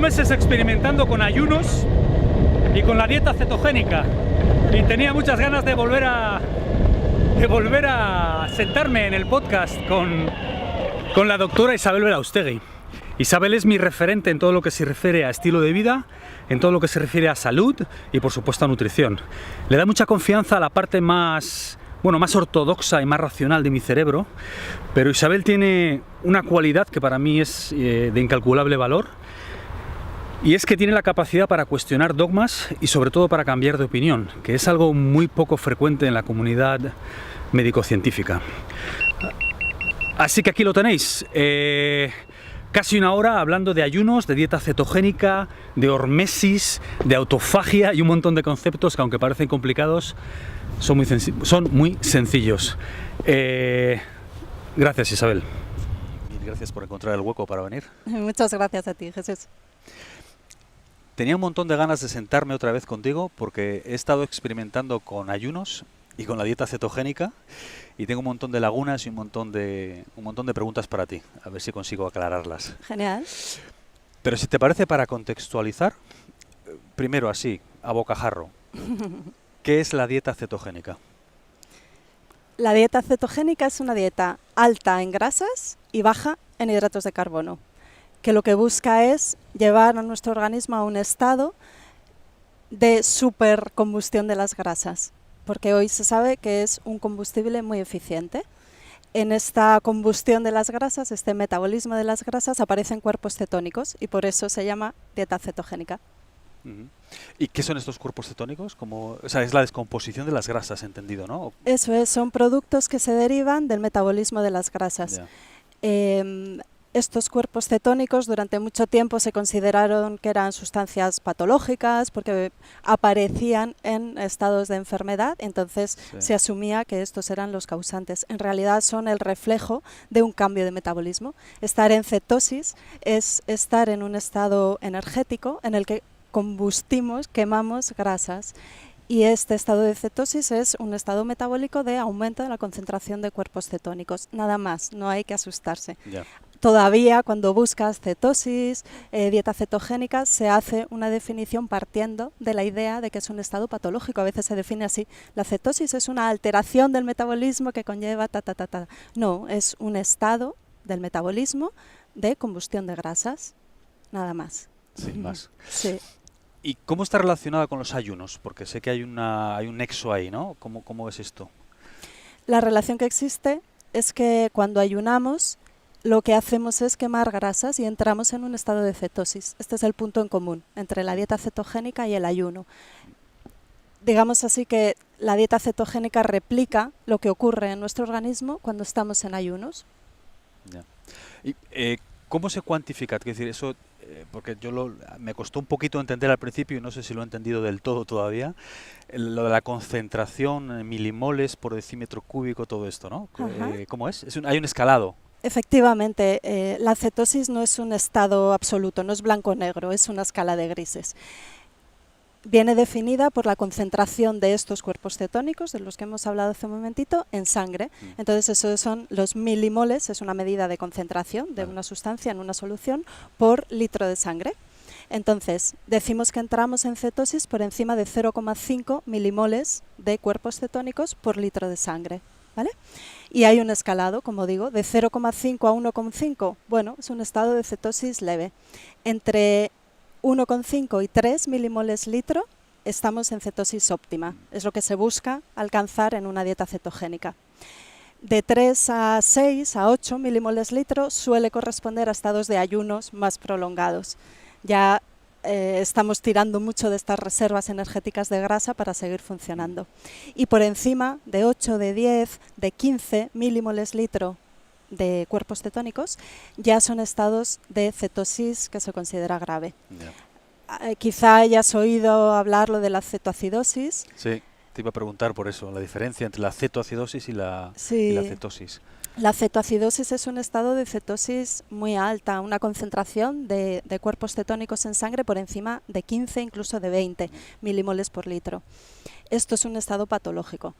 meses experimentando con ayunos y con la dieta cetogénica y tenía muchas ganas de volver a sentarme en el podcast con la doctora Isabel Belaustegui. Isabel es mi referente en todo lo que se refiere a estilo de vida, en todo lo que se refiere a salud y por supuesto a nutrición. Le da mucha confianza a la parte más ortodoxa y más racional de mi cerebro, pero Isabel tiene una cualidad que para mí es de incalculable valor, y es que tiene la capacidad para cuestionar dogmas y sobre todo para cambiar de opinión, que es algo muy poco frecuente en la comunidad médico-científica. Así que aquí lo tenéis, casi una hora hablando de ayunos, de dieta cetogénica, de hormesis, de autofagia y un montón de conceptos que, aunque parecen complicados, son muy sencillos. Gracias, Isabel. Y gracias por encontrar el hueco para venir. Muchas gracias a ti, Jesús. Tenía un montón de ganas de sentarme otra vez contigo porque he estado experimentando con ayunos y con la dieta cetogénica y tengo un montón de lagunas y un montón de preguntas para ti. A ver si consigo aclararlas. Genial. Pero si te parece, para contextualizar, primero así, a bocajarro, ¿qué es la dieta cetogénica? La dieta cetogénica es una dieta alta en grasas y baja en hidratos de carbono, que lo que busca es llevar a nuestro organismo a un estado de supercombustión de las grasas, porque hoy se sabe que es un combustible muy eficiente. En esta combustión de las grasas, este metabolismo de las grasas, aparecen cuerpos cetónicos y por eso se llama dieta cetogénica. ¿Y qué son estos cuerpos cetónicos? Es la descomposición de las grasas, entendido, ¿no? Eso es, son productos que se derivan del metabolismo de las grasas. Estos cuerpos cetónicos durante mucho tiempo se consideraron que eran sustancias patológicas porque aparecían en estados de enfermedad, entonces se asumía que estos eran los causantes. En realidad son el reflejo de un cambio de metabolismo. Estar en cetosis es estar en un estado energético en el que combustimos, quemamos grasas. Y este estado de cetosis es un estado metabólico de aumento de la concentración de cuerpos cetónicos. Nada más, no hay que asustarse. Todavía cuando buscas cetosis, dieta cetogénica, se hace una definición partiendo de la idea de que es un estado patológico. A veces se define así. La cetosis es una alteración del metabolismo que conlleva No, es un estado del metabolismo de combustión de grasas. Nada más. Sin más. Sí. ¿Y cómo está relacionada con los ayunos? Porque sé que hay un nexo ahí, ¿no? ¿Cómo es esto? La relación que existe es que cuando ayunamos, lo que hacemos es quemar grasas y entramos en un estado de cetosis. Este es el punto en común entre la dieta cetogénica y el ayuno. Digamos así que la dieta cetogénica replica lo que ocurre en nuestro organismo cuando estamos en ayunos. Ya. ¿Y cómo se cuantifica? Es decir, eso, porque me costó un poquito entender al principio y no sé si lo he entendido del todo todavía, lo de la concentración en milimoles por decímetro cúbico, todo esto, ¿no? ¿Cómo es? Hay un escalado. Efectivamente, la cetosis no es un estado absoluto, no es blanco-negro, es una escala de grises. Viene definida por la concentración de estos cuerpos cetónicos, de los que hemos hablado hace un momentito, en sangre. Entonces, esos son los milimoles, es una medida de concentración de una sustancia en una solución por litro de sangre. Entonces, decimos que entramos en cetosis por encima de 0,5 milimoles de cuerpos cetónicos por litro de sangre. ¿Vale? Y hay un escalado, como digo, de 0,5 a 1,5. Bueno, es un estado de cetosis leve. Entre 1,5 y 3 milimoles litro estamos en cetosis óptima. Es lo que se busca alcanzar en una dieta cetogénica. De 3 a 6 a 8 milimoles litro suele corresponder a estados de ayunos más prolongados. Ya estamos tirando mucho de estas reservas energéticas de grasa para seguir funcionando. Y por encima de 8, de 10, de 15 milimoles litro de cuerpos cetónicos, ya son estados de cetosis que se considera grave. Quizá hayas oído hablar de la cetoacidosis. Sí, te iba a preguntar por eso, la diferencia entre la cetoacidosis y la cetosis. La cetoacidosis es un estado de cetosis muy alta, una concentración de cuerpos cetónicos en sangre por encima de 15, incluso de 20 milimoles por litro. Esto es un estado patológico.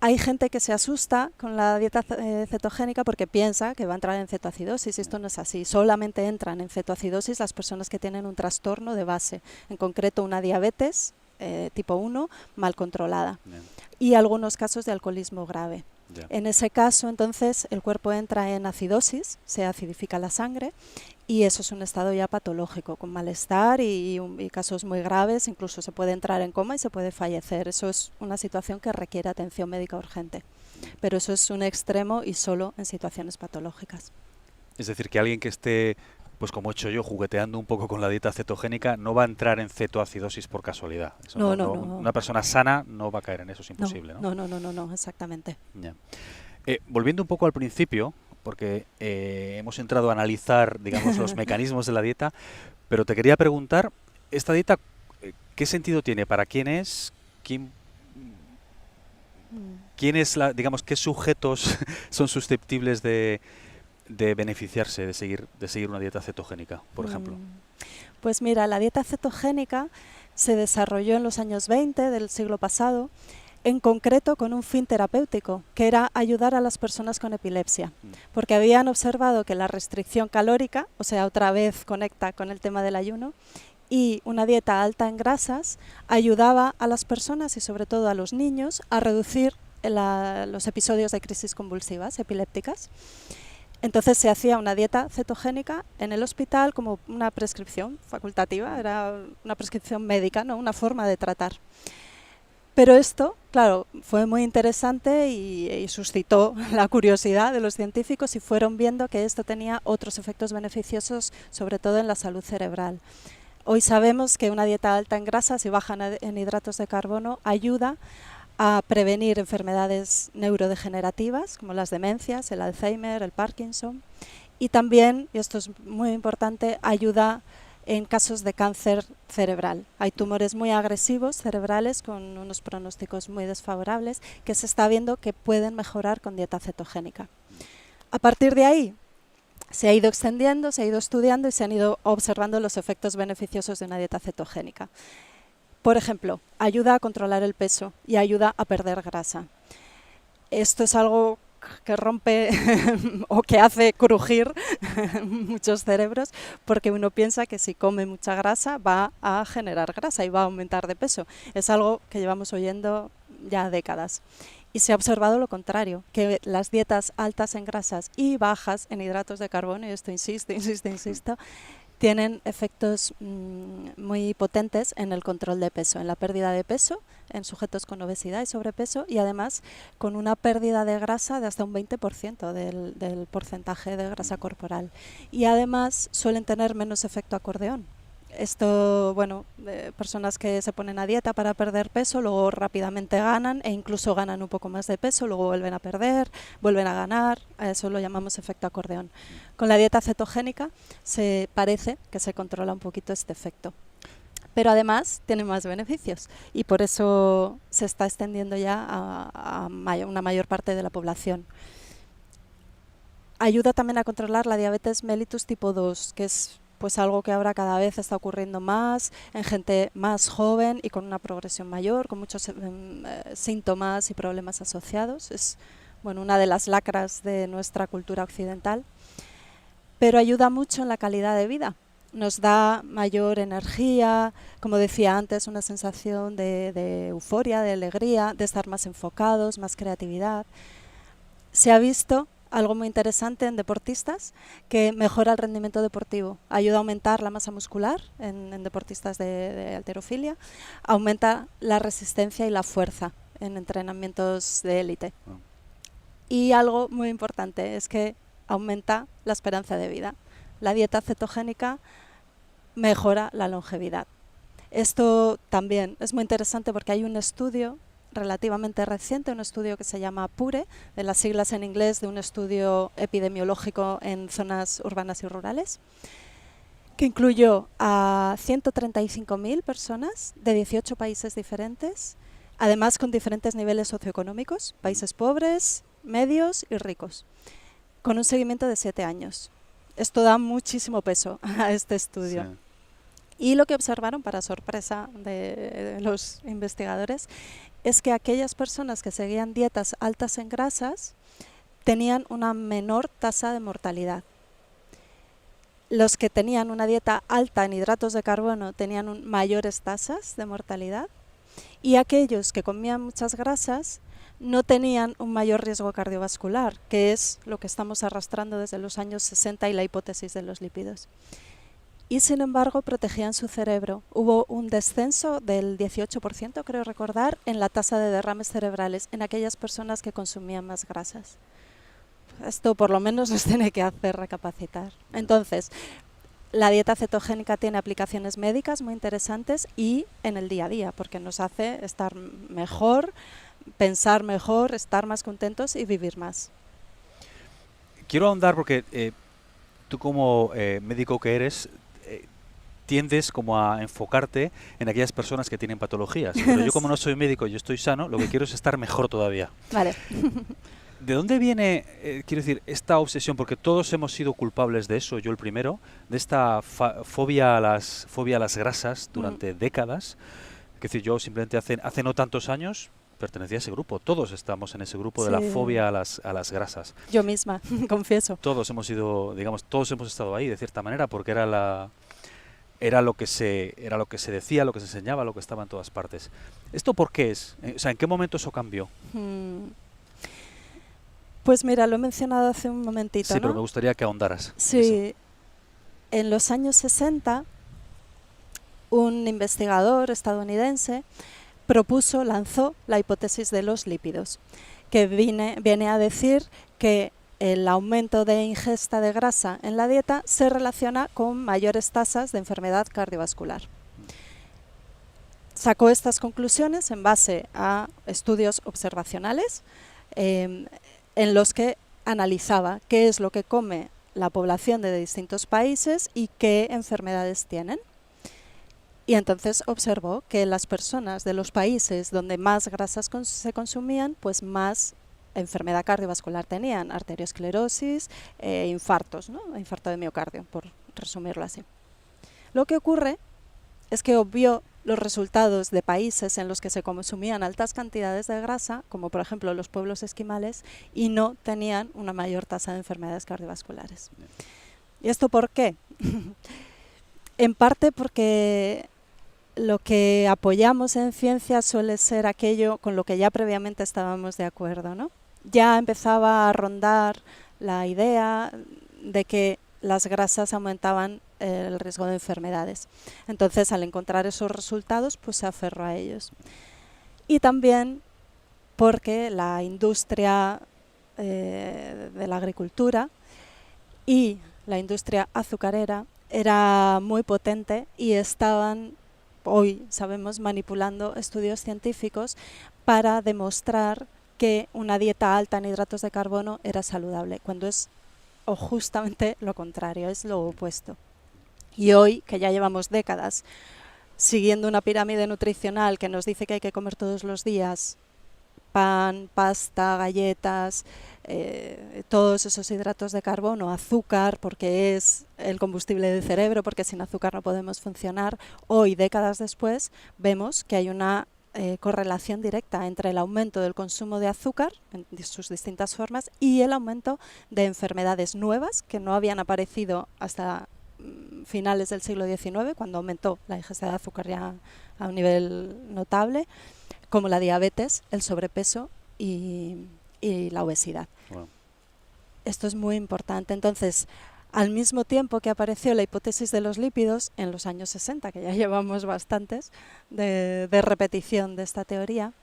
Hay gente que se asusta con la dieta cetogénica porque piensa que va a entrar en cetoacidosis, y esto no es así. Solamente entran en cetoacidosis las personas que tienen un trastorno de base, en concreto una diabetes tipo 1 mal controlada, y algunos casos de alcoholismo grave. En ese caso, entonces, el cuerpo entra en acidosis, se acidifica la sangre, y eso es un estado ya patológico, con malestar y casos muy graves, incluso se puede entrar en coma y se puede fallecer. Eso es una situación que requiere atención médica urgente, pero eso es un extremo y solo en situaciones patológicas. Es decir, que alguien que esté, pues como he hecho yo, jugueteando un poco con la dieta cetogénica, no va a entrar en cetoacidosis por casualidad. Eso No. Una persona sana no va a caer en eso, es imposible, ¿no? No, exactamente. Ya. Volviendo un poco al principio, porque hemos entrado a analizar, digamos, los mecanismos de la dieta, pero te quería preguntar, ¿esta dieta qué sentido tiene? ¿Para quién es? ¿Quién es digamos, qué sujetos son susceptibles de beneficiarse de seguir una dieta cetogénica, por ejemplo? Pues mira, la dieta cetogénica se desarrolló en los años 20 del siglo pasado, en concreto con un fin terapéutico, que era ayudar a las personas con epilepsia, porque habían observado que la restricción calórica, o sea, otra vez conecta con el tema del ayuno, y una dieta alta en grasas ayudaba a las personas y sobre todo a los niños a reducir los episodios de crisis convulsivas epilépticas. Entonces se hacía una dieta cetogénica en el hospital como una prescripción facultativa, era una prescripción médica, ¿no? Una forma de tratar. Pero esto, claro, fue muy interesante y suscitó la curiosidad de los científicos, y fueron viendo que esto tenía otros efectos beneficiosos, sobre todo en la salud cerebral. Hoy sabemos que una dieta alta en grasas y baja en hidratos de carbono ayuda a prevenir enfermedades neurodegenerativas como las demencias, el Alzheimer, el Parkinson, y también, y esto es muy importante, ayuda en casos de cáncer cerebral. Hay tumores muy agresivos cerebrales con unos pronósticos muy desfavorables que se está viendo que pueden mejorar con dieta cetogénica. A partir de ahí se ha ido extendiendo, se ha ido estudiando y se han ido observando los efectos beneficiosos de una dieta cetogénica. Por ejemplo, ayuda a controlar el peso y ayuda a perder grasa. Esto es algo que rompe o que hace crujir muchos cerebros, porque uno piensa que si come mucha grasa va a generar grasa y va a aumentar de peso. Es algo que llevamos oyendo ya décadas. Y se ha observado lo contrario, que las dietas altas en grasas y bajas en hidratos de carbono, y esto insisto, tienen efectos muy potentes en el control de peso, en la pérdida de peso en sujetos con obesidad y sobrepeso, y además con una pérdida de grasa de hasta un 20% del porcentaje de grasa corporal. Y además suelen tener menos efecto acordeón. Esto, bueno, personas que se ponen a dieta para perder peso, luego rápidamente ganan e incluso ganan un poco más de peso, luego vuelven a perder, vuelven a ganar, a eso lo llamamos efecto acordeón. Con la dieta cetogénica se parece que se controla un poquito este efecto, pero además tiene más beneficios y por eso se está extendiendo ya a una mayor parte de la población. Ayuda también a controlar la diabetes mellitus tipo 2, que es pues algo que ahora cada vez está ocurriendo más en gente más joven y con una progresión mayor, con muchos síntomas y problemas asociados. Es una de las lacras de nuestra cultura occidental, pero ayuda mucho en la calidad de vida. Nos da mayor energía, como decía antes, una sensación de euforia, de alegría, de estar más enfocados, más creatividad. Se ha visto algo muy interesante en deportistas, que mejora el rendimiento deportivo, ayuda a aumentar la masa muscular en deportistas de halterofilia, aumenta la resistencia y la fuerza en entrenamientos de élite. Y algo muy importante es que aumenta la esperanza de vida. La dieta cetogénica mejora la longevidad. Esto también es muy interesante porque hay un estudio relativamente reciente, un estudio que se llama PURE, de las siglas en inglés de un estudio epidemiológico en zonas urbanas y rurales, que incluyó a 135.000 personas de 18 países diferentes, además con diferentes niveles socioeconómicos, países pobres, medios y ricos, con un seguimiento de 7 años. Esto da muchísimo peso a este estudio. Sí. Y lo que observaron, para sorpresa de los investigadores, es que aquellas personas que seguían dietas altas en grasas tenían una menor tasa de mortalidad. Los que tenían una dieta alta en hidratos de carbono tenían mayores tasas de mortalidad, y aquellos que comían muchas grasas no tenían un mayor riesgo cardiovascular, que es lo que estamos arrastrando desde los años 60 y la hipótesis de los lípidos. Y sin embargo protegían su cerebro. Hubo un descenso del 18%, creo recordar, en la tasa de derrames cerebrales en aquellas personas que consumían más grasas. Esto por lo menos nos tiene que hacer recapacitar. Entonces, la dieta cetogénica tiene aplicaciones médicas muy interesantes y en el día a día, porque nos hace estar mejor, pensar mejor, estar más contentos y vivir más. Quiero ahondar porque tú como médico que eres, tiendes como a enfocarte en aquellas personas que tienen patologías. Pero yo como no soy médico, yo estoy sano, lo que quiero es estar mejor todavía. Vale. ¿De dónde viene, quiero decir, esta obsesión? Porque todos hemos sido culpables de eso, yo el primero, de esta fobia a las grasas durante décadas. Es decir, yo simplemente hace no tantos años pertenecía a ese grupo. Todos estamos en ese grupo de la fobia a las grasas. Yo misma, confieso. Todos hemos sido, digamos, todos hemos estado ahí de cierta manera, porque era lo que se decía, lo que se enseñaba, lo que estaba en todas partes. ¿Esto por qué es? O sea, ¿en qué momento eso cambió? Pues mira, lo he mencionado hace un momentito, Sí, ¿no? pero me gustaría que ahondaras. Sí, eso. En los años 60, un investigador estadounidense lanzó la hipótesis de los lípidos, que viene a decir que el aumento de ingesta de grasa en la dieta se relaciona con mayores tasas de enfermedad cardiovascular. Sacó estas conclusiones en base a estudios observacionales en los que analizaba qué es lo que come la población de distintos países y qué enfermedades tienen. Y entonces observó que las personas de los países donde más grasas se consumían, pues más enfermedad cardiovascular tenían, arteriosclerosis, infartos, ¿no? Infarto de miocardio, por resumirlo así. Lo que ocurre es que obvió los resultados de países en los que se consumían altas cantidades de grasa, como por ejemplo los pueblos esquimales, y no tenían una mayor tasa de enfermedades cardiovasculares. ¿Y esto por qué? En parte porque lo que apoyamos en ciencia suele ser aquello con lo que ya previamente estábamos de acuerdo, ¿no? Ya empezaba a rondar la idea de que las grasas aumentaban el riesgo de enfermedades. Entonces, al encontrar esos resultados, pues se aferró a ellos. Y también porque la industria de la agricultura y la industria azucarera era muy potente y estaban, hoy sabemos, manipulando estudios científicos para demostrar que una dieta alta en hidratos de carbono era saludable, cuando es justamente lo contrario, es lo opuesto. Y hoy, que ya llevamos décadas siguiendo una pirámide nutricional que nos dice que hay que comer todos los días pan, pasta, galletas, todos esos hidratos de carbono, azúcar, porque es el combustible del cerebro, porque sin azúcar no podemos funcionar. Hoy, décadas después, vemos que hay una correlación directa entre el aumento del consumo de azúcar en sus distintas formas y el aumento de enfermedades nuevas que no habían aparecido hasta finales del siglo XIX, cuando aumentó la ingesta de azúcar ya a un nivel notable, como la diabetes, el sobrepeso y la obesidad. Wow. Esto es muy importante. Entonces, al mismo tiempo que apareció la hipótesis de los lípidos en los años 60, que ya llevamos bastantes de repetición de esta teoría,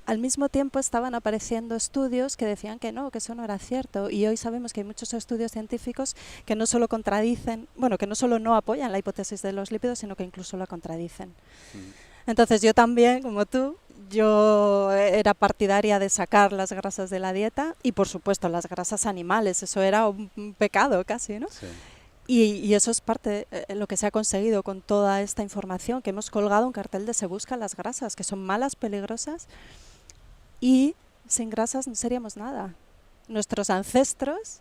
al mismo tiempo estaban apareciendo estudios que decían que no, que eso no era cierto. Y hoy sabemos que hay muchos estudios científicos que no solo contradicen, bueno, que no solo no apoyan la hipótesis de los lípidos, sino que incluso la contradicen. Entonces yo también, como tú, yo era partidaria de sacar las grasas de la dieta y por supuesto las grasas animales, eso era un pecado casi, ¿no? Sí. Y eso es parte de lo que se ha conseguido con toda esta información, que hemos colgado un cartel de se buscan las grasas, que son malas, peligrosas, y sin grasas no seríamos nada. Nuestros ancestros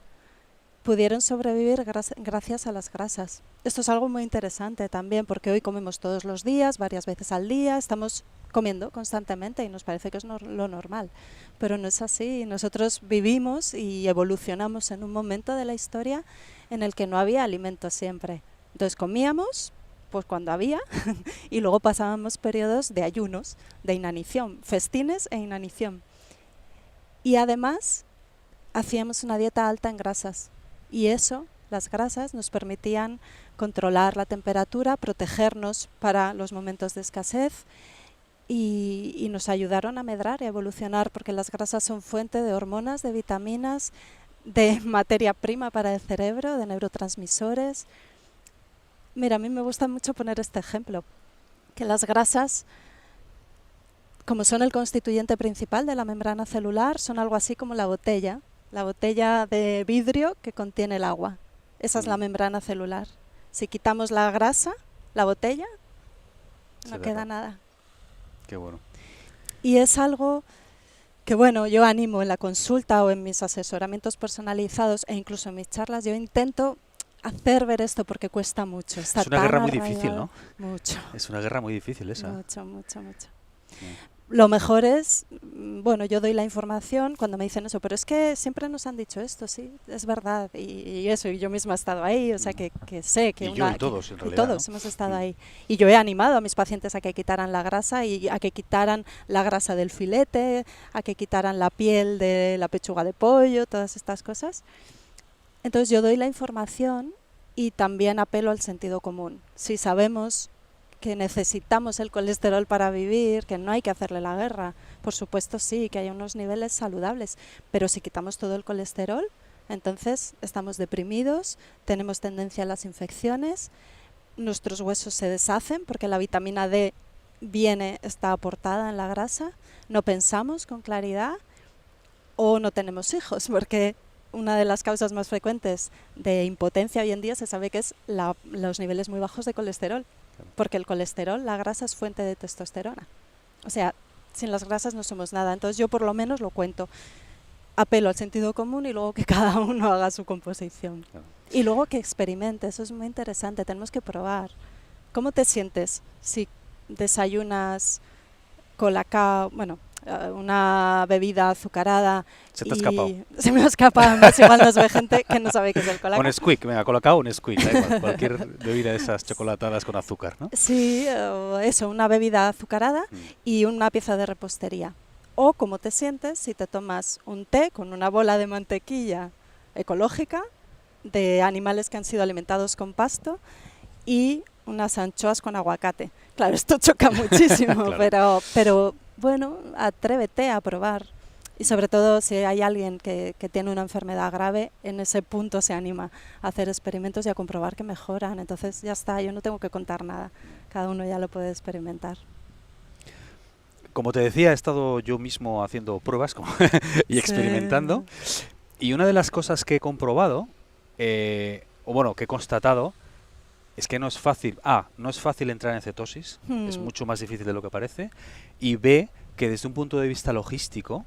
pudieron sobrevivir gracias a las grasas. Esto es algo muy interesante también, porque hoy comemos todos los días, varias veces al día, estamos comiendo constantemente y nos parece que es lo normal, pero no es así. Nosotros vivimos y evolucionamos en un momento de la historia en el que no había alimento siempre. Entonces comíamos pues cuando había y luego pasábamos periodos de ayunos, de inanición, festines e inanición. Y además hacíamos una dieta alta en grasas y eso, las grasas, nos permitían controlar la temperatura, protegernos para los momentos de escasez y nos ayudaron a medrar y a evolucionar, porque las grasas son fuente de hormonas, de vitaminas, de materia prima para el cerebro, de neurotransmisores. Mira, a mí me gusta mucho poner este ejemplo, que las grasas, como son el constituyente principal de la membrana celular, son algo así como la botella de vidrio que contiene el agua. Esa es la membrana celular. Si quitamos la grasa, la botella, no queda nada. Qué bueno. Y es algo que, bueno, yo animo en la consulta o en mis asesoramientos personalizados e incluso en mis charlas, yo intento hacer ver esto porque cuesta mucho. Es una guerra muy difícil, ¿no? Mucho. Es una guerra muy difícil esa. Mucho. Lo mejor es, bueno, yo doy la información cuando me dicen eso, pero es que siempre nos han dicho esto, sí, es verdad, y eso, y yo misma he estado ahí, o sea, que sé que... Y yo y todos, en realidad, todos ¿no? hemos estado ahí. Y yo he animado a mis pacientes a que quitaran la grasa y a que quitaran la grasa del filete, a que quitaran la piel de la pechuga de pollo, todas estas cosas. Entonces yo doy la información y también apelo al sentido común. Si sabemos que necesitamos el colesterol para vivir, que no hay que hacerle la guerra, por supuesto sí, que hay unos niveles saludables, pero si quitamos todo el colesterol, entonces estamos deprimidos, tenemos tendencia a las infecciones, nuestros huesos se deshacen porque la vitamina D está aportada en la grasa, no pensamos con claridad o no tenemos hijos, porque una de las causas más frecuentes de impotencia hoy en día se sabe que es los niveles muy bajos de colesterol. Porque el colesterol, la grasa, es fuente de testosterona. O sea, sin las grasas no somos nada. Entonces yo por lo menos lo cuento. Apelo al sentido común y luego que cada uno haga su composición. Claro. Y luego que experimente, eso es muy interesante, tenemos que probar. ¿Cómo te sientes si desayunas colacao, una bebida azucarada? Se te ha escapado. Se me ha escapado, más igual nos ve gente que no sabe qué es el colacao. Un Nesquik, venga, colacao o Nesquik, da igual, cualquier bebida de esas chocolatadas con azúcar, ¿no? Sí, eso, una bebida azucarada y una pieza de repostería. O cómo te sientes si te tomas un té con una bola de mantequilla ecológica de animales que han sido alimentados con pasto y unas anchoas con aguacate. Claro, esto choca muchísimo, claro. pero bueno, atrévete a probar. Y sobre todo si hay alguien que tiene una enfermedad grave, en ese punto se anima a hacer experimentos y a comprobar que mejoran. Entonces ya está, yo no tengo que contar nada, cada uno ya lo puede experimentar. Como te decía, he estado yo mismo haciendo pruebas y experimentando. Sí. Y una de las cosas que he comprobado, que he constatado, es que no es fácil. No es fácil entrar en cetosis, es mucho más difícil de lo que parece. Y B, que desde un punto de vista logístico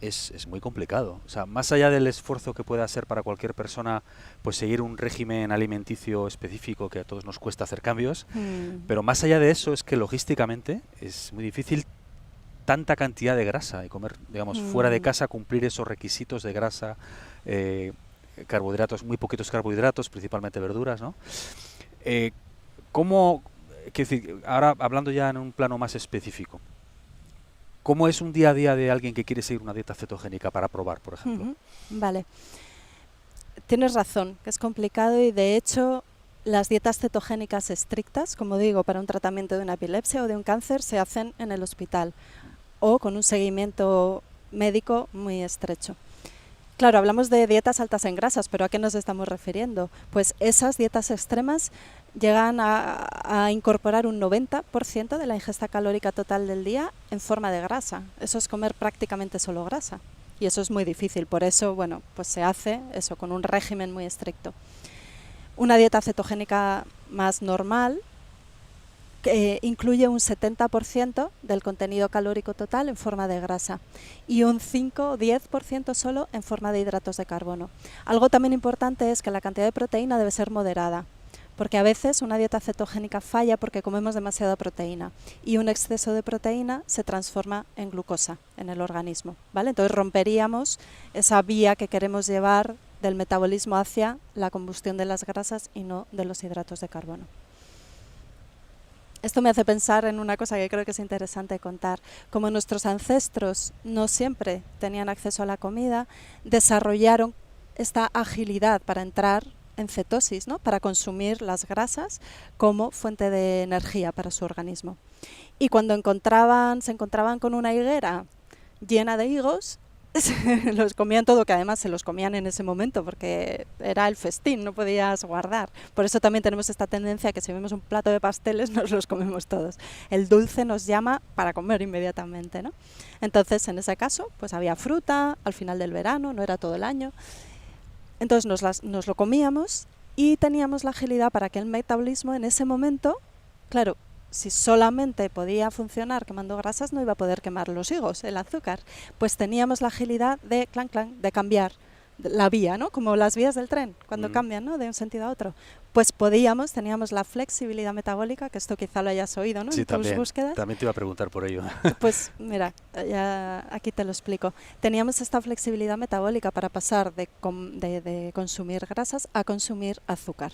es muy complicado. O sea, más allá del esfuerzo que pueda ser para cualquier persona, pues seguir un régimen alimenticio específico, que a todos nos cuesta hacer cambios, pero más allá de eso es que logísticamente es muy difícil tanta cantidad de grasa y comer, digamos, fuera de casa, cumplir esos requisitos de grasa, carbohidratos, muy poquitos carbohidratos, principalmente verduras, ¿no? Ahora hablando ya en un plano más específico, ¿cómo es un día a día de alguien que quiere seguir una dieta cetogénica para probar, por ejemplo? Vale. Tienes razón, que es complicado y de hecho las dietas cetogénicas estrictas, como digo, para un tratamiento de una epilepsia o de un cáncer, se hacen en el hospital o con un seguimiento médico muy estrecho. Claro, hablamos de dietas altas en grasas, pero ¿a qué nos estamos refiriendo? Pues esas dietas extremas llegan a incorporar un 90% de la ingesta calórica total del día en forma de grasa. Eso es comer prácticamente solo grasa. Y eso es muy difícil. Por eso, pues se hace eso con un régimen muy estricto. Una dieta cetogénica más normal que incluye un 70% del contenido calórico total en forma de grasa y un 5 o 10% solo en forma de hidratos de carbono. Algo también importante es que la cantidad de proteína debe ser moderada, porque a veces una dieta cetogénica falla porque comemos demasiada proteína y un exceso de proteína se transforma en glucosa en el organismo, ¿vale? Entonces romperíamos esa vía que queremos llevar del metabolismo hacia la combustión de las grasas y no de los hidratos de carbono. Esto me hace pensar en una cosa que creo que es interesante contar. Como nuestros ancestros no siempre tenían acceso a la comida, desarrollaron esta agilidad para entrar en cetosis, ¿no? Para consumir las grasas como fuente de energía para su organismo. Y cuando se encontraban con una higuera llena de higos, los comían todo, que además se los comían en ese momento porque era el festín, no podías guardar. Por eso también tenemos esta tendencia que si vemos un plato de pasteles nos los comemos todos. El dulce nos llama para comer inmediatamente, ¿no? Entonces, en ese caso, pues había fruta al final del verano, no era todo el año. Entonces nos lo comíamos y teníamos la agilidad para que el metabolismo en ese momento, claro, si solamente podía funcionar quemando grasas, no iba a poder quemar los higos, el azúcar. Pues teníamos la agilidad de de cambiar la vía, ¿no? Como las vías del tren, cuando cambian, ¿no? De un sentido a otro. Pues teníamos la flexibilidad metabólica, que esto quizá lo hayas oído, ¿no? Sí, en tus búsquedas. También te iba a preguntar por ello. Pues mira, ya aquí te lo explico. Teníamos esta flexibilidad metabólica para pasar de consumir grasas a consumir azúcar.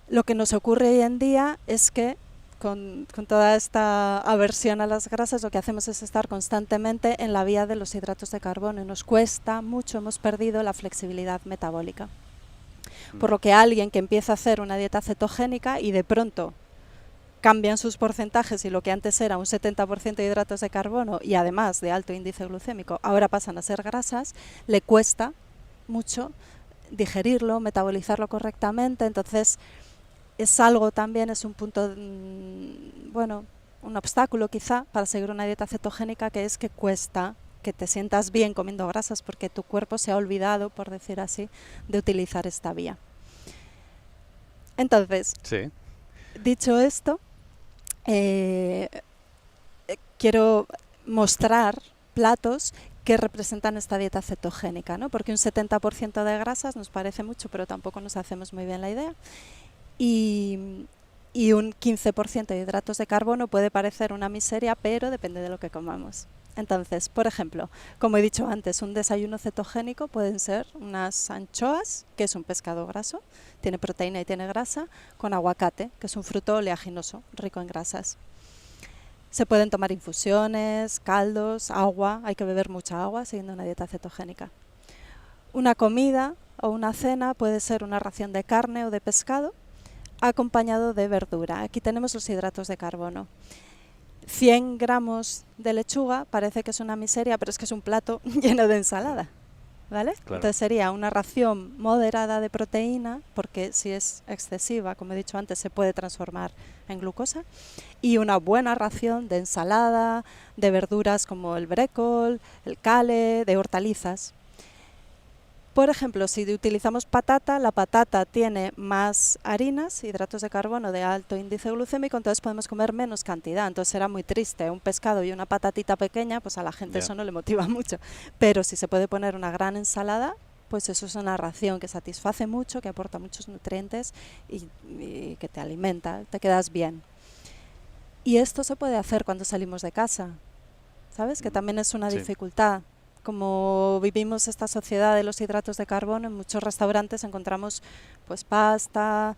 Lo que nos ocurre hoy en día es que con toda esta aversión a las grasas lo que hacemos es estar constantemente en la vía de los hidratos de carbono y nos cuesta mucho, hemos perdido la flexibilidad metabólica. Por lo que alguien que empieza a hacer una dieta cetogénica y de pronto cambian sus porcentajes y lo que antes era un 70% de hidratos de carbono y además de alto índice glucémico, ahora pasan a ser grasas, le cuesta mucho digerirlo, metabolizarlo correctamente, entonces es algo también, es un punto, bueno, un obstáculo quizá para seguir una dieta cetogénica, que es que cuesta que te sientas bien comiendo grasas porque tu cuerpo se ha olvidado, por decir así, de utilizar esta vía. Entonces, sí. Dicho esto, quiero mostrar platos que representan esta dieta cetogénica, ¿no? Porque un 70% de grasas nos parece mucho, pero tampoco nos hacemos muy bien la idea. Y un 15% de hidratos de carbono puede parecer una miseria, pero depende de lo que comamos. Entonces, por ejemplo, como he dicho antes, un desayuno cetogénico pueden ser unas anchoas, que es un pescado graso, tiene proteína y tiene grasa, con aguacate, que es un fruto oleaginoso, rico en grasas. Se pueden tomar infusiones, caldos, agua, hay que beber mucha agua siguiendo una dieta cetogénica. Una comida o una cena puede ser una ración de carne o de pescado, acompañado de verdura. Aquí tenemos los hidratos de carbono. 100 gramos de lechuga parece que es una miseria, pero es que es un plato lleno de ensalada, ¿vale? Claro. Entonces sería una ración moderada de proteína, porque si es excesiva, como he dicho antes, se puede transformar en glucosa, y una buena ración de ensalada, de verduras como el brécol, el kale, de hortalizas. Por ejemplo, si utilizamos patata, la patata tiene más harinas, hidratos de carbono de alto índice glucémico, entonces podemos comer menos cantidad. Entonces será muy triste un pescado y una patatita pequeña, pues a la gente eso no le motiva mucho. Pero si se puede poner una gran ensalada, pues eso es una ración que satisface mucho, que aporta muchos nutrientes y que te alimenta, te quedas bien. Y esto se puede hacer cuando salimos de casa, ¿sabes? Que también es una dificultad. Como vivimos esta sociedad de los hidratos de carbono, en muchos restaurantes encontramos pues pasta,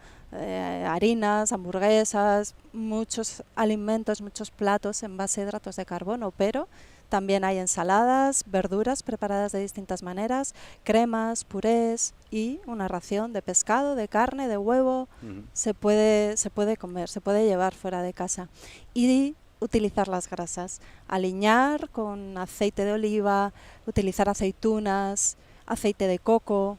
harinas, hamburguesas, muchos alimentos, muchos platos en base a hidratos de carbono, pero también hay ensaladas, verduras preparadas de distintas maneras, cremas, purés y una ración de pescado, de carne, de huevo. Se puede comer, se puede llevar fuera de casa. Y utilizar las grasas, aliñar con aceite de oliva, utilizar aceitunas, aceite de coco,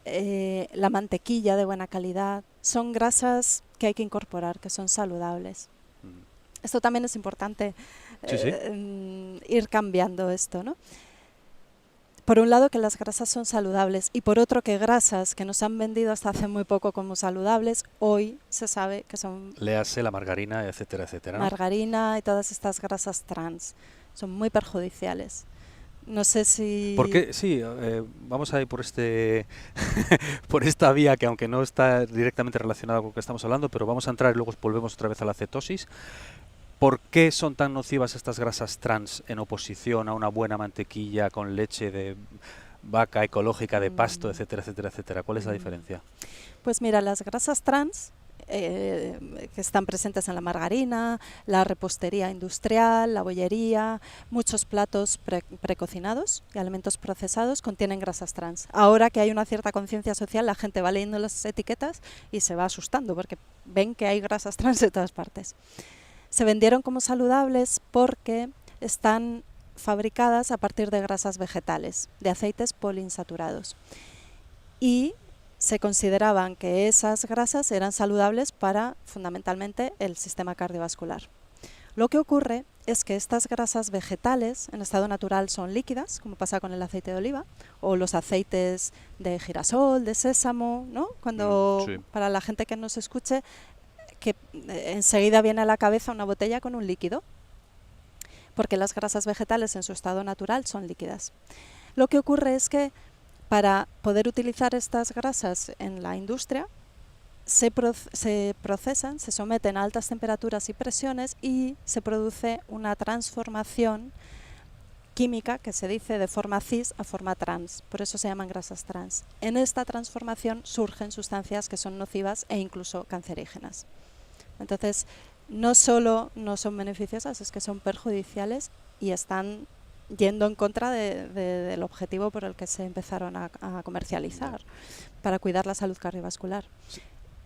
la mantequilla de buena calidad, son grasas que hay que incorporar, que son saludables. Esto también es importante, ir cambiando esto, ¿no? por un lado que las grasas son saludables y por otro que grasas que nos han vendido hasta hace muy poco como saludables, hoy se sabe que son Léase la margarina, etcétera, etcétera, ¿no? margarina y todas estas grasas trans. Son muy perjudiciales. No sé si... Porque sí, vamos a ir por por esta vía que aunque no está directamente relacionada con lo que estamos hablando, pero vamos a entrar y luego volvemos otra vez a la cetosis. ¿Por qué son tan nocivas estas grasas trans en oposición a una buena mantequilla con leche de vaca ecológica, de pasto, etcétera, etcétera, etcétera? ¿Cuál es la diferencia? Pues mira, las grasas trans que están presentes en la margarina, la repostería industrial, la bollería, muchos platos precocinados y alimentos procesados contienen grasas trans. Ahora que hay una cierta conciencia social, la gente va leyendo las etiquetas y se va asustando porque ven que hay grasas trans de todas partes. Se vendieron como saludables porque están fabricadas a partir de grasas vegetales, de aceites poliinsaturados. Y se consideraban que esas grasas eran saludables para, fundamentalmente, el sistema cardiovascular. Lo que ocurre es que estas grasas vegetales en estado natural son líquidas, como pasa con el aceite de oliva, o los aceites de girasol, de sésamo, ¿no? Cuando, sí. Para la gente que nos escuche, que enseguida viene a la cabeza una botella con un líquido, porque las grasas vegetales en su estado natural son líquidas. Lo que ocurre es que para poder utilizar estas grasas en la industria, se procesan, se someten a altas temperaturas y presiones y se produce una transformación química que se dice de forma cis a forma trans, por eso se llaman grasas trans. En esta transformación surgen sustancias que son nocivas e incluso cancerígenas. Entonces, no solo no son beneficiosas, es que son perjudiciales y están yendo en contra del objetivo por el que se empezaron a comercializar, para cuidar la salud cardiovascular. Sí.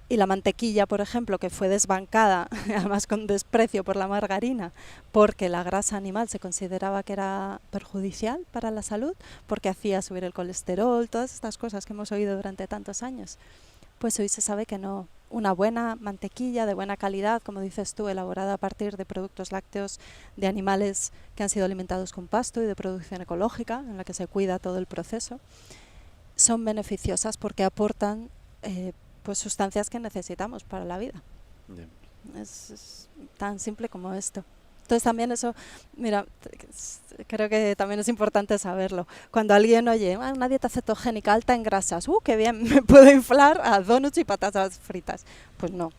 Y la mantequilla, por ejemplo, que fue desbancada, además con desprecio por la margarina, porque la grasa animal se consideraba que era perjudicial para la salud, porque hacía subir el colesterol, todas estas cosas que hemos oído durante tantos años. Pues hoy se sabe que no. Una buena mantequilla de buena calidad, como dices tú, elaborada a partir de productos lácteos de animales que han sido alimentados con pasto y de producción ecológica, en la que se cuida todo el proceso, son beneficiosas porque aportan pues sustancias que necesitamos para la vida. Bien. Es tan simple como esto. Entonces también eso, mira, creo que también es importante saberlo. Cuando alguien oye, una dieta cetogénica alta en grasas, qué bien, me puedo inflar a donuts y patatas fritas. Pues no,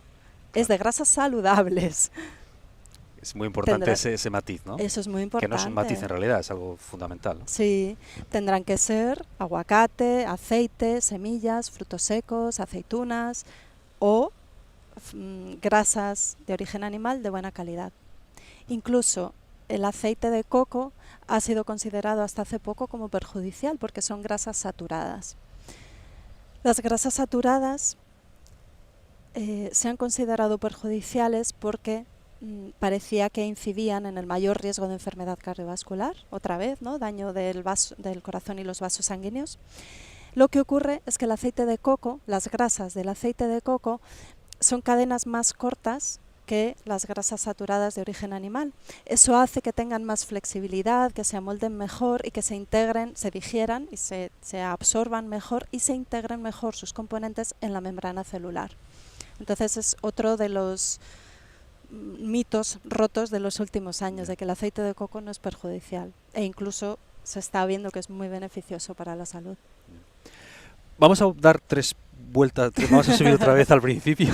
es de grasas saludables. Es muy importante ese matiz, ¿no? Eso es muy importante. Que no es un matiz en realidad, es algo fundamental, ¿no? Sí, tendrán que ser aguacate, aceite, semillas, frutos secos, aceitunas o grasas de origen animal de buena calidad. Incluso el aceite de coco ha sido considerado hasta hace poco como perjudicial porque son grasas saturadas. Las grasas saturadas se han considerado perjudiciales porque parecía que incidían en el mayor riesgo de enfermedad cardiovascular, otra vez, ¿no? Daño del corazón y los vasos sanguíneos. Lo que ocurre es que el aceite de coco, las grasas del aceite de coco, son cadenas más cortas que las grasas saturadas de origen animal. Eso hace que tengan más flexibilidad, que se amolden mejor y que se integren, se digieran y se absorban mejor y se integren mejor sus componentes en la membrana celular. Entonces es otro de los mitos rotos de los últimos años, de que el aceite de coco no es perjudicial e incluso se está viendo que es muy beneficioso para la salud. Vamos a dar tres vueltas, vamos a subir otra vez al principio.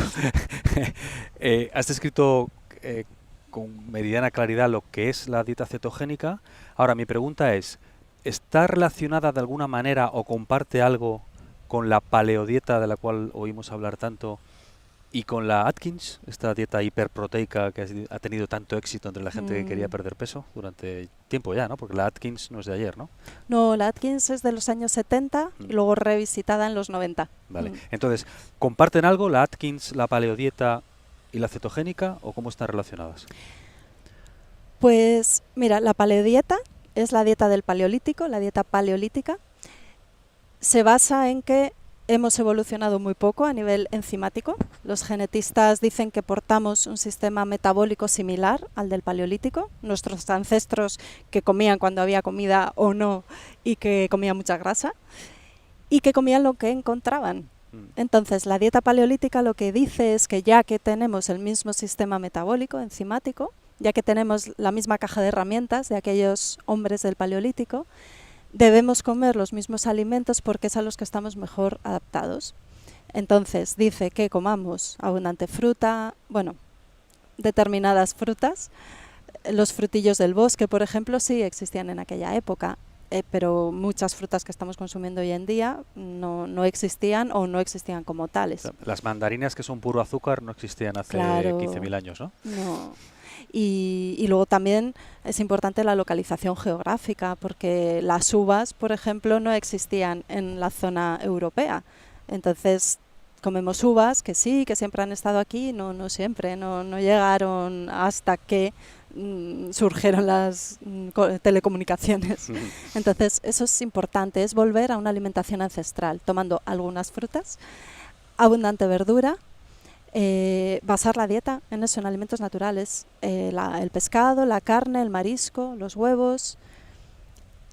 Has descrito con meridiana claridad lo que es la dieta cetogénica. Ahora, mi pregunta es, ¿está relacionada de alguna manera o comparte algo con la paleodieta de la cual oímos hablar tanto y con la Atkins, esta dieta hiperproteica que ha tenido tanto éxito entre la gente que quería perder peso durante tiempo ya, ¿no? Porque la Atkins no es de ayer, ¿no? No, la Atkins es de los años 70 y luego revisitada en los 90. Vale. Entonces, ¿comparten algo la Atkins, la paleodieta y la cetogénica o cómo están relacionadas? Pues mira, la paleodieta es la dieta del paleolítico, la dieta paleolítica. Se basa en que hemos evolucionado muy poco a nivel enzimático. Los genetistas dicen que portamos un sistema metabólico similar al del Paleolítico. Nuestros ancestros que comían cuando había comida o no y que comían mucha grasa y que comían lo que encontraban. Entonces, la dieta paleolítica lo que dice es que ya que tenemos el mismo sistema metabólico, enzimático, ya que tenemos la misma caja de herramientas de aquellos hombres del Paleolítico, debemos comer los mismos alimentos porque es a los que estamos mejor adaptados. Entonces, dice que comamos abundante fruta, bueno, determinadas frutas. Los frutillos del bosque, por ejemplo, sí existían en aquella época. Pero muchas frutas que estamos consumiendo hoy en día no existían o no existían como tales. Las mandarinas, que son puro azúcar, no existían hace 15.000 años, ¿no? No. Y luego también es importante la localización geográfica, porque las uvas, por ejemplo, no existían en la zona europea. Entonces, comemos uvas que sí, que siempre han estado aquí, no siempre, no llegaron hasta que surgieron las telecomunicaciones. Entonces, eso es importante, es volver a una alimentación ancestral, tomando algunas frutas, abundante verdura, basar la dieta en eso, en alimentos naturales, el pescado, la carne, el marisco, los huevos,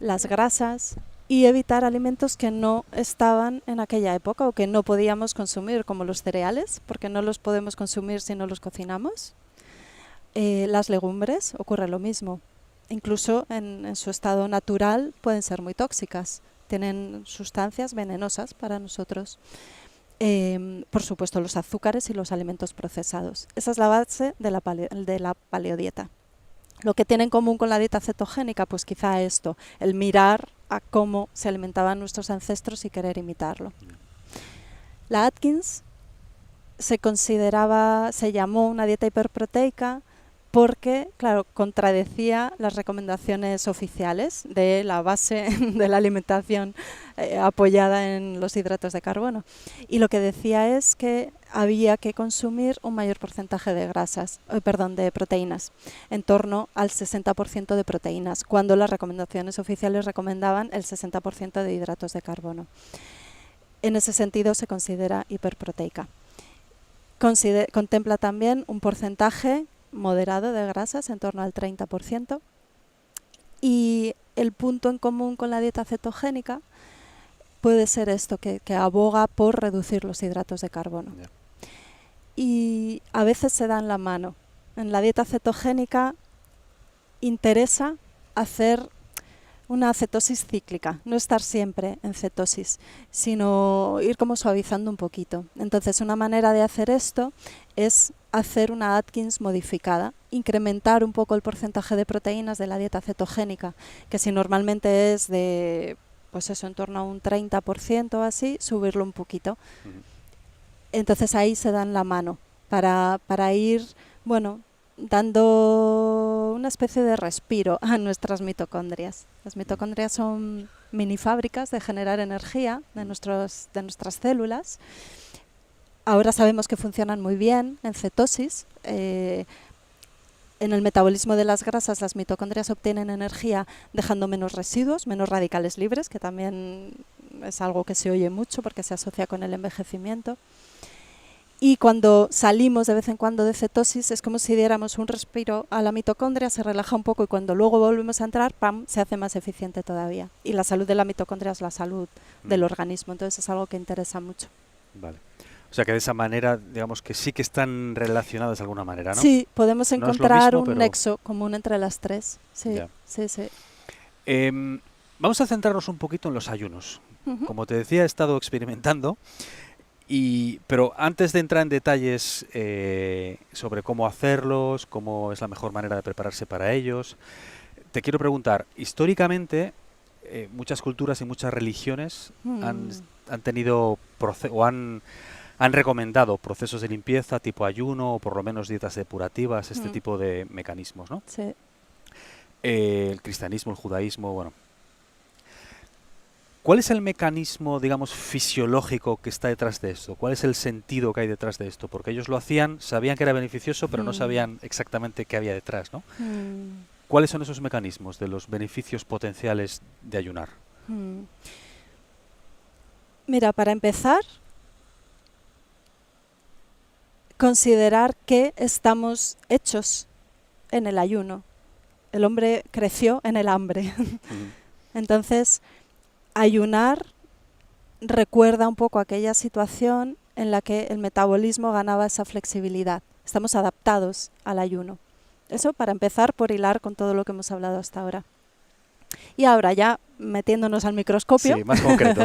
las grasas, y evitar alimentos que no estaban en aquella época o que no podíamos consumir, como los cereales, porque no los podemos consumir si no los cocinamos. Las legumbres, ocurre lo mismo. Incluso en su estado natural pueden ser muy tóxicas, tienen sustancias venenosas para nosotros. Por supuesto, los azúcares y los alimentos procesados. Esa es la base de la paleodieta. Lo que tiene en común con la dieta cetogénica, pues quizá esto, el mirar a cómo se alimentaban nuestros ancestros y querer imitarlo. La Atkins se llamó una dieta hiperproteica porque, claro, contradecía las recomendaciones oficiales de la base de la alimentación apoyada en los hidratos de carbono. Y lo que decía es que había que consumir un mayor porcentaje de de proteínas, en torno al 60% de proteínas, cuando las recomendaciones oficiales recomendaban el 60% de hidratos de carbono. En ese sentido se considera hiperproteica. Contempla también un porcentaje moderado de grasas, en torno al 30%, y el punto en común con la dieta cetogénica puede ser esto, que aboga por reducir los hidratos de carbono. Yeah. Y a veces se dan la mano. En la dieta cetogénica interesa hacer una cetosis cíclica, no estar siempre en cetosis, sino ir como suavizando un poquito. Entonces, una manera de hacer esto es hacer una Atkins modificada, incrementar un poco el porcentaje de proteínas de la dieta cetogénica, que si normalmente es de, pues eso, en torno a un 30% o así, subirlo un poquito. Entonces ahí se dan la mano para ir, bueno, dando una especie de respiro a nuestras mitocondrias. Las mitocondrias son mini fábricas de generar energía de nuestras células. Ahora sabemos que funcionan muy bien en cetosis. En el metabolismo de las grasas, las mitocondrias obtienen energía dejando menos residuos, menos radicales libres, que también es algo que se oye mucho porque se asocia con el envejecimiento. Y cuando salimos de vez en cuando de cetosis es como si diéramos un respiro a la mitocondria, se relaja un poco y cuando luego volvemos a entrar, ¡pam!, se hace más eficiente todavía. Y la salud de la mitocondria es la salud del organismo, entonces es algo que interesa mucho. Vale. O sea que de esa manera, digamos que sí que están relacionadas de alguna manera, ¿no? Sí, podemos encontrar no es lo mismo, un nexo común entre las tres. Sí, yeah. Sí. Vamos a centrarnos un poquito en los ayunos. Como te decía, he estado experimentando. Pero antes de entrar en detalles sobre cómo hacerlos, cómo es la mejor manera de prepararse para ellos, te quiero preguntar, históricamente muchas culturas y muchas religiones han tenido han recomendado procesos de limpieza tipo ayuno o por lo menos dietas depurativas, este tipo de mecanismos, ¿no? Sí. El cristianismo, el judaísmo, bueno. ¿Cuál es el mecanismo, digamos, fisiológico que está detrás de esto? ¿Cuál es el sentido que hay detrás de esto? Porque ellos lo hacían, sabían que era beneficioso, pero no sabían exactamente qué había detrás, ¿no? ¿Cuáles son esos mecanismos de los beneficios potenciales de ayunar? Mira, para empezar, considerar que estamos hechos en el ayuno. El hombre creció en el hambre. Entonces, ayunar recuerda un poco aquella situación en la que el metabolismo ganaba esa flexibilidad. Estamos adaptados al ayuno. Eso para empezar por hilar con todo lo que hemos hablado hasta ahora. Y ahora ya metiéndonos al microscopio. Sí, más concreto.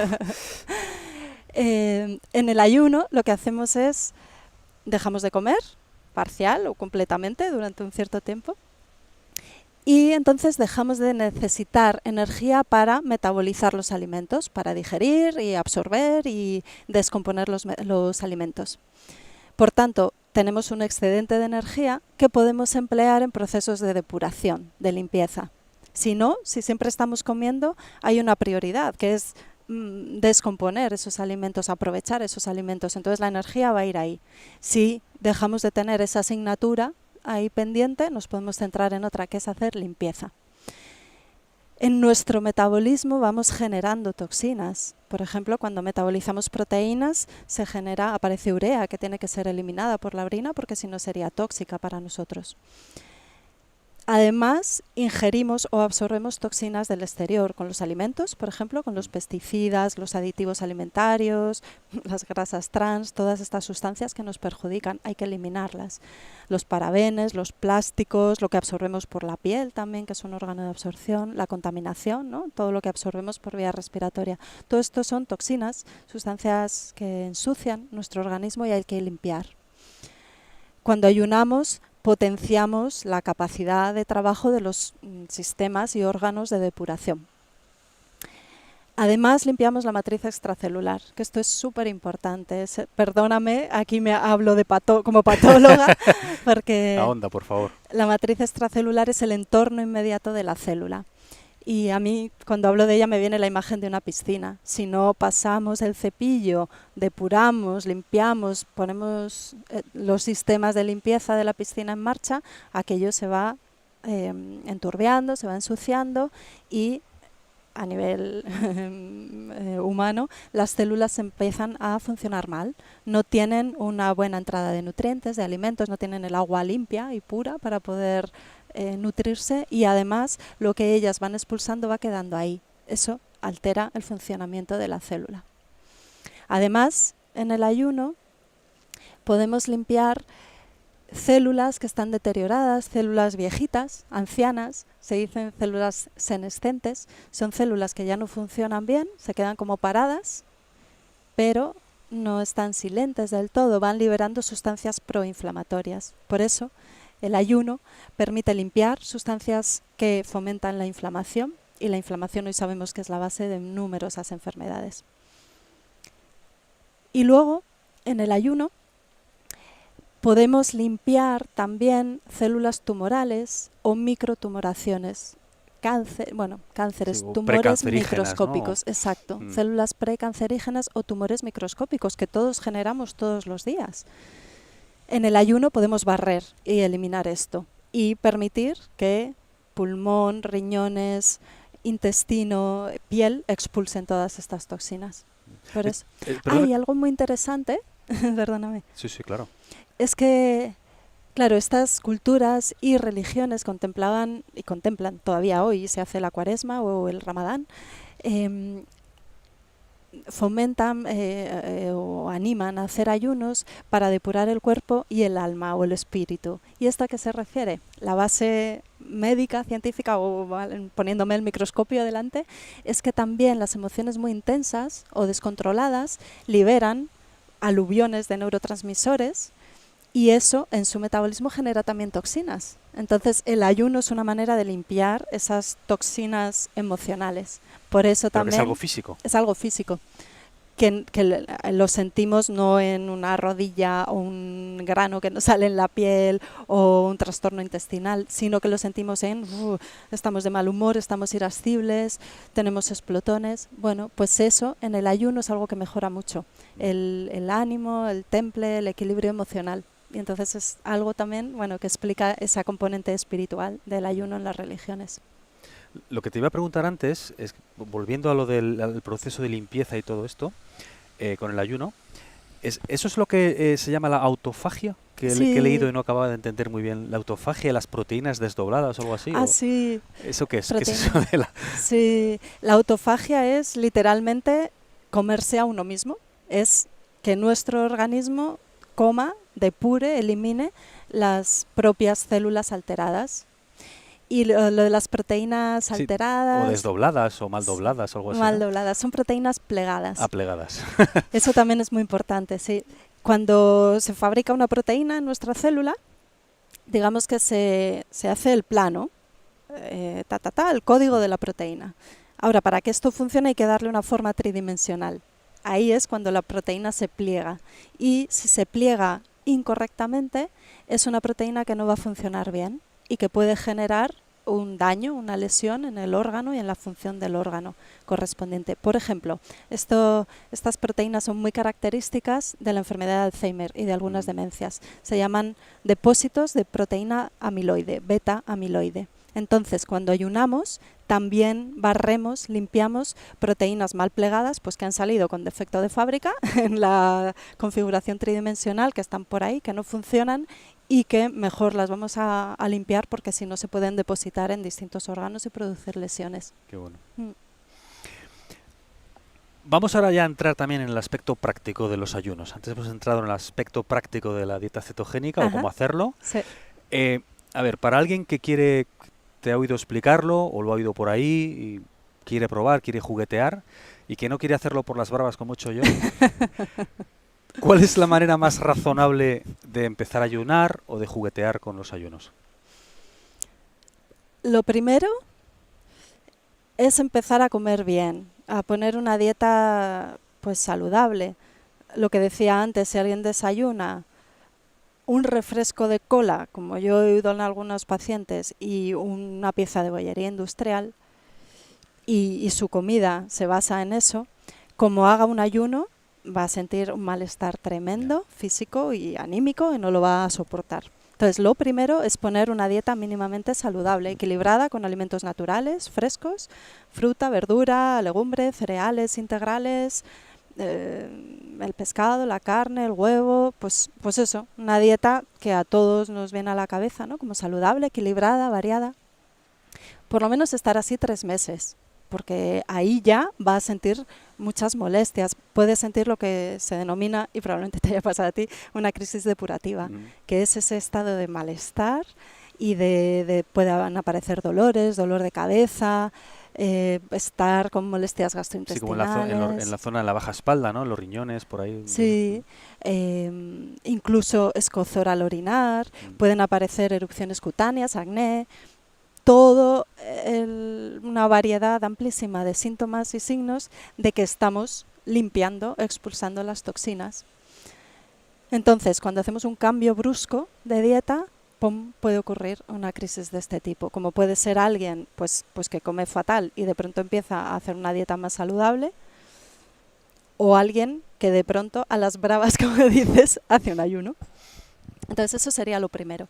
En el ayuno lo que hacemos es dejamos de comer, parcial o completamente, durante un cierto tiempo. Y entonces dejamos de necesitar energía para metabolizar los alimentos, para digerir y absorber y descomponer los alimentos. Por tanto, tenemos un excedente de energía que podemos emplear en procesos de depuración, de limpieza. Si no, si siempre estamos comiendo, hay una prioridad, que es descomponer esos alimentos, aprovechar esos alimentos. Entonces la energía va a ir ahí. Si dejamos de tener esa asignatura ahí pendiente, nos podemos centrar en otra, que es hacer limpieza. En nuestro metabolismo vamos generando toxinas. Por ejemplo, cuando metabolizamos proteínas, aparece urea, que tiene que ser eliminada por la orina, porque si no sería tóxica para nosotros. Además, ingerimos o absorbemos toxinas del exterior con los alimentos, por ejemplo, con los pesticidas, los aditivos alimentarios, las grasas trans, todas estas sustancias que nos perjudican, hay que eliminarlas. Los parabenes, los plásticos, lo que absorbemos por la piel también, que es un órgano de absorción, la contaminación, ¿no? Todo lo que absorbemos por vía respiratoria. Todo esto son toxinas, sustancias que ensucian nuestro organismo y hay que limpiar. Cuando ayunamos, potenciamos la capacidad de trabajo de los sistemas y órganos de depuración. Además, limpiamos la matriz extracelular, que esto es súper importante. Perdóname, aquí me hablo como patóloga, porque La onda, por favor. La matriz extracelular es el entorno inmediato de la célula. Y a mí, cuando hablo de ella, me viene la imagen de una piscina. Si no pasamos el cepillo, depuramos, limpiamos, ponemos los sistemas de limpieza de la piscina en marcha, aquello se va enturbiando, se va ensuciando y a nivel humano las células empiezan a funcionar mal. No tienen una buena entrada de nutrientes, de alimentos, no tienen el agua limpia y pura para poder nutrirse y además lo que ellas van expulsando va quedando ahí. Eso altera el funcionamiento de la célula. Además, en el ayuno podemos limpiar células que están deterioradas, células viejitas, ancianas, se dicen células senescentes, son células que ya no funcionan bien, se quedan como paradas, pero no están silentes del todo, van liberando sustancias proinflamatorias. Por eso, el ayuno permite limpiar sustancias que fomentan la inflamación y la inflamación hoy sabemos que es la base de numerosas enfermedades. Y luego, en el ayuno, podemos limpiar también células tumorales o microtumoraciones. Cánceres, sí, tumores microscópicos, ¿no? Exacto. Células precancerígenas o tumores microscópicos que todos generamos todos los días. En el ayuno podemos barrer y eliminar esto y permitir que pulmón, riñones, intestino, piel expulsen todas estas toxinas. Por eso. Hay algo muy interesante, perdóname. Sí, claro. Es que, claro, estas culturas y religiones contemplaban y contemplan todavía hoy, se hace la Cuaresma o el Ramadán, fomentan o animan a hacer ayunos para depurar el cuerpo y el alma o el espíritu. ¿Y esto a qué se refiere? La base médica, científica, o poniéndome el microscopio delante, es que también las emociones muy intensas o descontroladas liberan aluviones de neurotransmisores y eso en su metabolismo genera también toxinas. Entonces el ayuno es una manera de limpiar esas toxinas emocionales. Por eso también es algo físico. Es algo físico. Que lo sentimos no en una rodilla o un grano que nos sale en la piel o un trastorno intestinal, sino que lo sentimos estamos de mal humor, estamos irascibles, tenemos explotones. Bueno, pues eso en el ayuno es algo que mejora mucho. El ánimo, el temple, el equilibrio emocional. Y entonces es algo también que explica esa componente espiritual del ayuno en las religiones. Lo que te iba a preguntar antes es, volviendo a lo del al proceso de limpieza y todo esto, con el ayuno, ¿eso es lo que se llama la autofagia? Que he leído y Sí, no acababa de entender muy bien. ¿La autofagia, las proteínas desdobladas o algo así? sí, ¿Eso qué es? ¿Qué es eso proteína. de la...? Sí, la autofagia es literalmente comerse a uno mismo. Es que nuestro organismo coma, depure, elimine las propias células alteradas. Y lo de las proteínas Sí, o alteradas, desdobladas o mal s- dobladas o algo así, mal ¿no? dobladas, son proteínas plegadas. Aplegadas. Eso también es muy importante, sí. Cuando se fabrica una proteína en nuestra célula, digamos que se hace el plano, el código de la proteína. Ahora, para que esto funcione hay que darle una forma tridimensional. Ahí es cuando la proteína se pliega. Y si se pliega incorrectamente, es una proteína que no va a funcionar bien y que puede generar un daño, una lesión en el órgano y en la función del órgano correspondiente. Por ejemplo, estas proteínas son muy características de la enfermedad de Alzheimer y de algunas Mm, demencias. Se llaman depósitos de proteína amiloide, beta amiloide. Entonces, cuando ayunamos, también barremos, limpiamos proteínas mal plegadas, pues que han salido con defecto de fábrica en la configuración tridimensional, que están por ahí, que no funcionan y que mejor las vamos a limpiar porque si no se pueden depositar en distintos órganos y producir lesiones. qué bueno. Mm. Vamos ahora ya a entrar también en el aspecto práctico de los ayunos. Antes hemos entrado en el aspecto práctico de la dieta cetogénica o Ajá, cómo hacerlo. sí. Eh, a ver, para alguien que quiere, te ha oído explicarlo o lo ha oído por ahí y quiere probar, quiere juguetear y que no quiere hacerlo por las bravas como he hecho yo, ¿cuál es la manera más razonable de empezar a ayunar o de juguetear con los ayunos? Lo primero es empezar a comer bien, a poner una dieta pues saludable. Lo que decía antes, si alguien desayuna un refresco de cola, como yo he oído en algunos pacientes, y una pieza de bollería industrial, y su comida se basa en eso, como haga un ayuno, va a sentir un malestar Ya. tremendo, físico y anímico, y no lo va a soportar. Entonces, lo primero es poner una dieta mínimamente saludable, equilibrada con alimentos naturales, frescos, fruta, verdura, legumbres, cereales integrales, el pescado, la carne, el huevo, pues eso, una dieta que a todos nos viene a la cabeza, ¿no? Como saludable, equilibrada, variada. Por lo menos estar así 3 meses, porque ahí ya va a sentir muchas molestias. Puede sentir lo que se denomina, y probablemente te haya pasado a ti, una crisis depurativa, Mm. que es ese estado de malestar y puedan aparecer dolores, dolor de cabeza, estar con molestias Sí, como en la, en gastrointestinales. la zona de la baja espalda, ¿no? Los riñones, por ahí. Sí, incluso escozor al orinar, Mm. pueden aparecer erupciones cutáneas, acné, todo una variedad amplísima de síntomas y signos de que estamos limpiando, expulsando las toxinas. Entonces, cuando hacemos un cambio brusco de dieta, ¡pum!, puede ocurrir una crisis de este tipo. Como puede ser alguien pues que come fatal y de pronto empieza a hacer una dieta más saludable, o alguien que de pronto a las bravas, como dices, hace un ayuno. Entonces eso sería lo primero.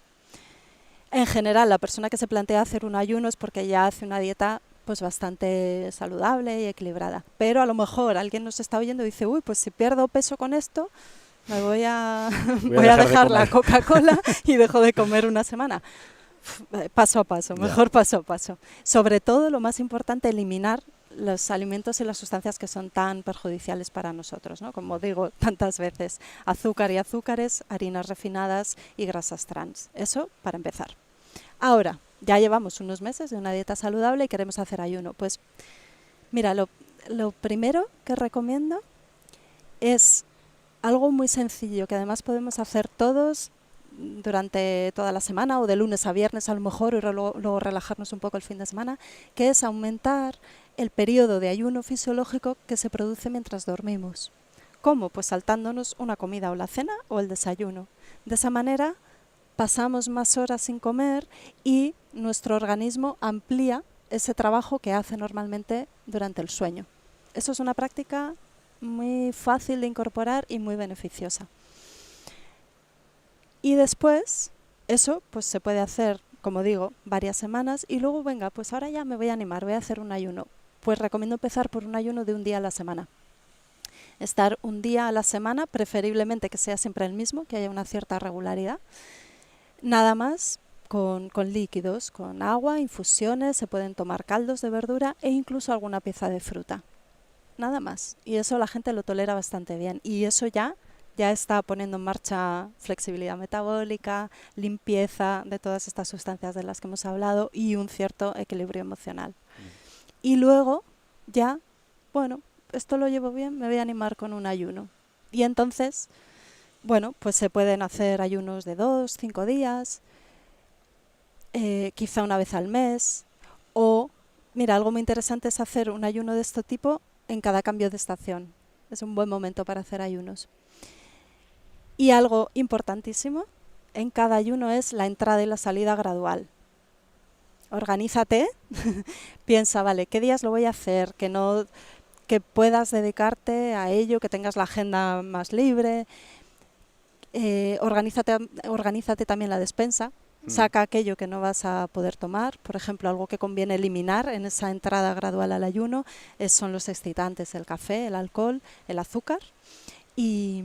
En general, la persona que se plantea hacer un ayuno es porque ya hace una dieta pues bastante saludable y equilibrada. Pero a lo mejor alguien nos está oyendo y dice, uy, pues si pierdo peso con esto, me voy a, Voy a voy a dejar de dejar la comer. Coca-Cola y dejo de comer una semana. Paso a paso, Ya. mejor paso a paso. Sobre todo, lo más importante, eliminar los alimentos y las sustancias que son tan perjudiciales para nosotros, ¿no? Como digo tantas veces, azúcar y azúcares, harinas refinadas y grasas trans. Eso para empezar. Ahora, ya llevamos unos meses de una dieta saludable y queremos hacer ayuno. Pues mira, lo primero que recomiendo es algo muy sencillo que además podemos hacer todos durante toda la semana o de lunes a viernes a lo mejor y luego relajarnos un poco el fin de semana, que es aumentar el periodo de ayuno fisiológico que se produce mientras dormimos. ¿Cómo? Pues saltándonos una comida o la cena o el desayuno. De esa manera pasamos más horas sin comer y nuestro organismo amplía ese trabajo que hace normalmente durante el sueño. Eso es una práctica muy fácil de incorporar y muy beneficiosa. Y después, eso pues se puede hacer como digo, varias semanas y luego, venga, pues ahora ya me voy a animar, voy a hacer un ayuno. Pues recomiendo empezar por un ayuno de un día a la semana. Estar un día a la semana, preferiblemente que sea siempre el mismo, que haya una cierta regularidad. Nada más con líquidos, con agua, infusiones, se pueden tomar caldos de verdura e incluso alguna pieza de fruta. Nada más. Y eso la gente lo tolera bastante bien. Y eso ya está poniendo en marcha flexibilidad metabólica, limpieza de todas estas sustancias de las que hemos hablado y un cierto equilibrio emocional. Y luego ya, bueno, esto lo llevo bien, me voy a animar con un ayuno. Y entonces, bueno, pues se pueden hacer ayunos de 2, 5 días, quizá una vez al mes. O, mira, algo muy interesante es hacer un ayuno de este tipo en cada cambio de estación. Es un buen momento para hacer ayunos. Y algo importantísimo en cada ayuno es la entrada y la salida gradual. Organízate, piensa, vale, ¿qué días lo voy a hacer? Que puedas dedicarte a ello, que tengas la agenda más libre. Organízate también la despensa. Saca aquello que no vas a poder tomar. Por ejemplo, algo que conviene eliminar en esa entrada gradual al ayuno son los excitantes, el café, el alcohol, el azúcar. Y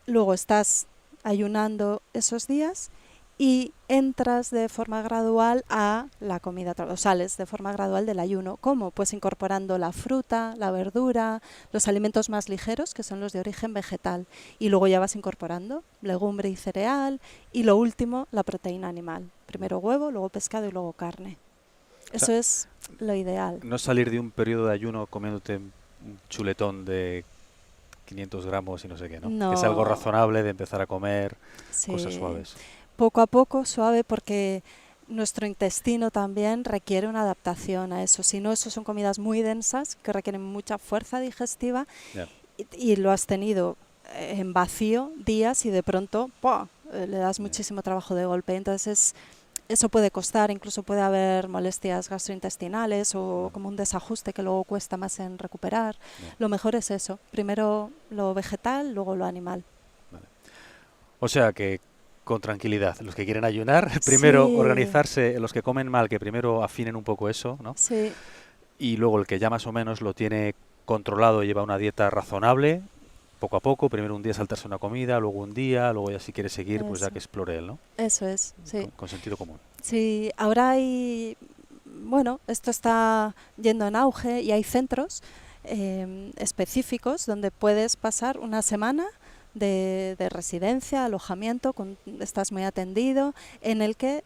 luego estás ayunando esos días y entras de forma gradual a la comida, o sales de forma gradual del ayuno. ¿Cómo? Pues incorporando la fruta, la verdura, los alimentos más ligeros, que son los de origen vegetal. Y luego ya vas incorporando legumbre y cereal. Y lo último, la proteína animal. Primero huevo, luego pescado y luego carne. Eso es lo ideal. No salir de un periodo de ayuno comiéndote un chuletón de 500 gramos y no sé qué, ¿no? No. Que es algo razonable de empezar a comer cosas suaves. Poco a poco, suave, porque nuestro intestino también requiere una adaptación a eso. Si no, eso son comidas muy densas que requieren mucha fuerza digestiva y lo has tenido en vacío días y de pronto le das muchísimo trabajo de golpe. Entonces eso puede costar, incluso puede haber molestias gastrointestinales o como un desajuste que luego cuesta más en recuperar. Lo mejor es eso, primero lo vegetal, luego lo animal. Vale. O sea que con tranquilidad, los que quieren ayunar, primero organizarse, los que comen mal, que primero afinen un poco eso, ¿no? Sí. Y luego el que ya más o menos lo tiene controlado, lleva una dieta razonable, poco a poco, primero un día saltarse una comida, luego un día, luego ya si quiere seguir, pues ya que explore él, ¿no? Eso es, sí. Con sentido común. Sí, ahora hay, bueno, esto está yendo en auge y hay centros específicos donde puedes pasar una semana de residencia, alojamiento, estás muy atendido, en el que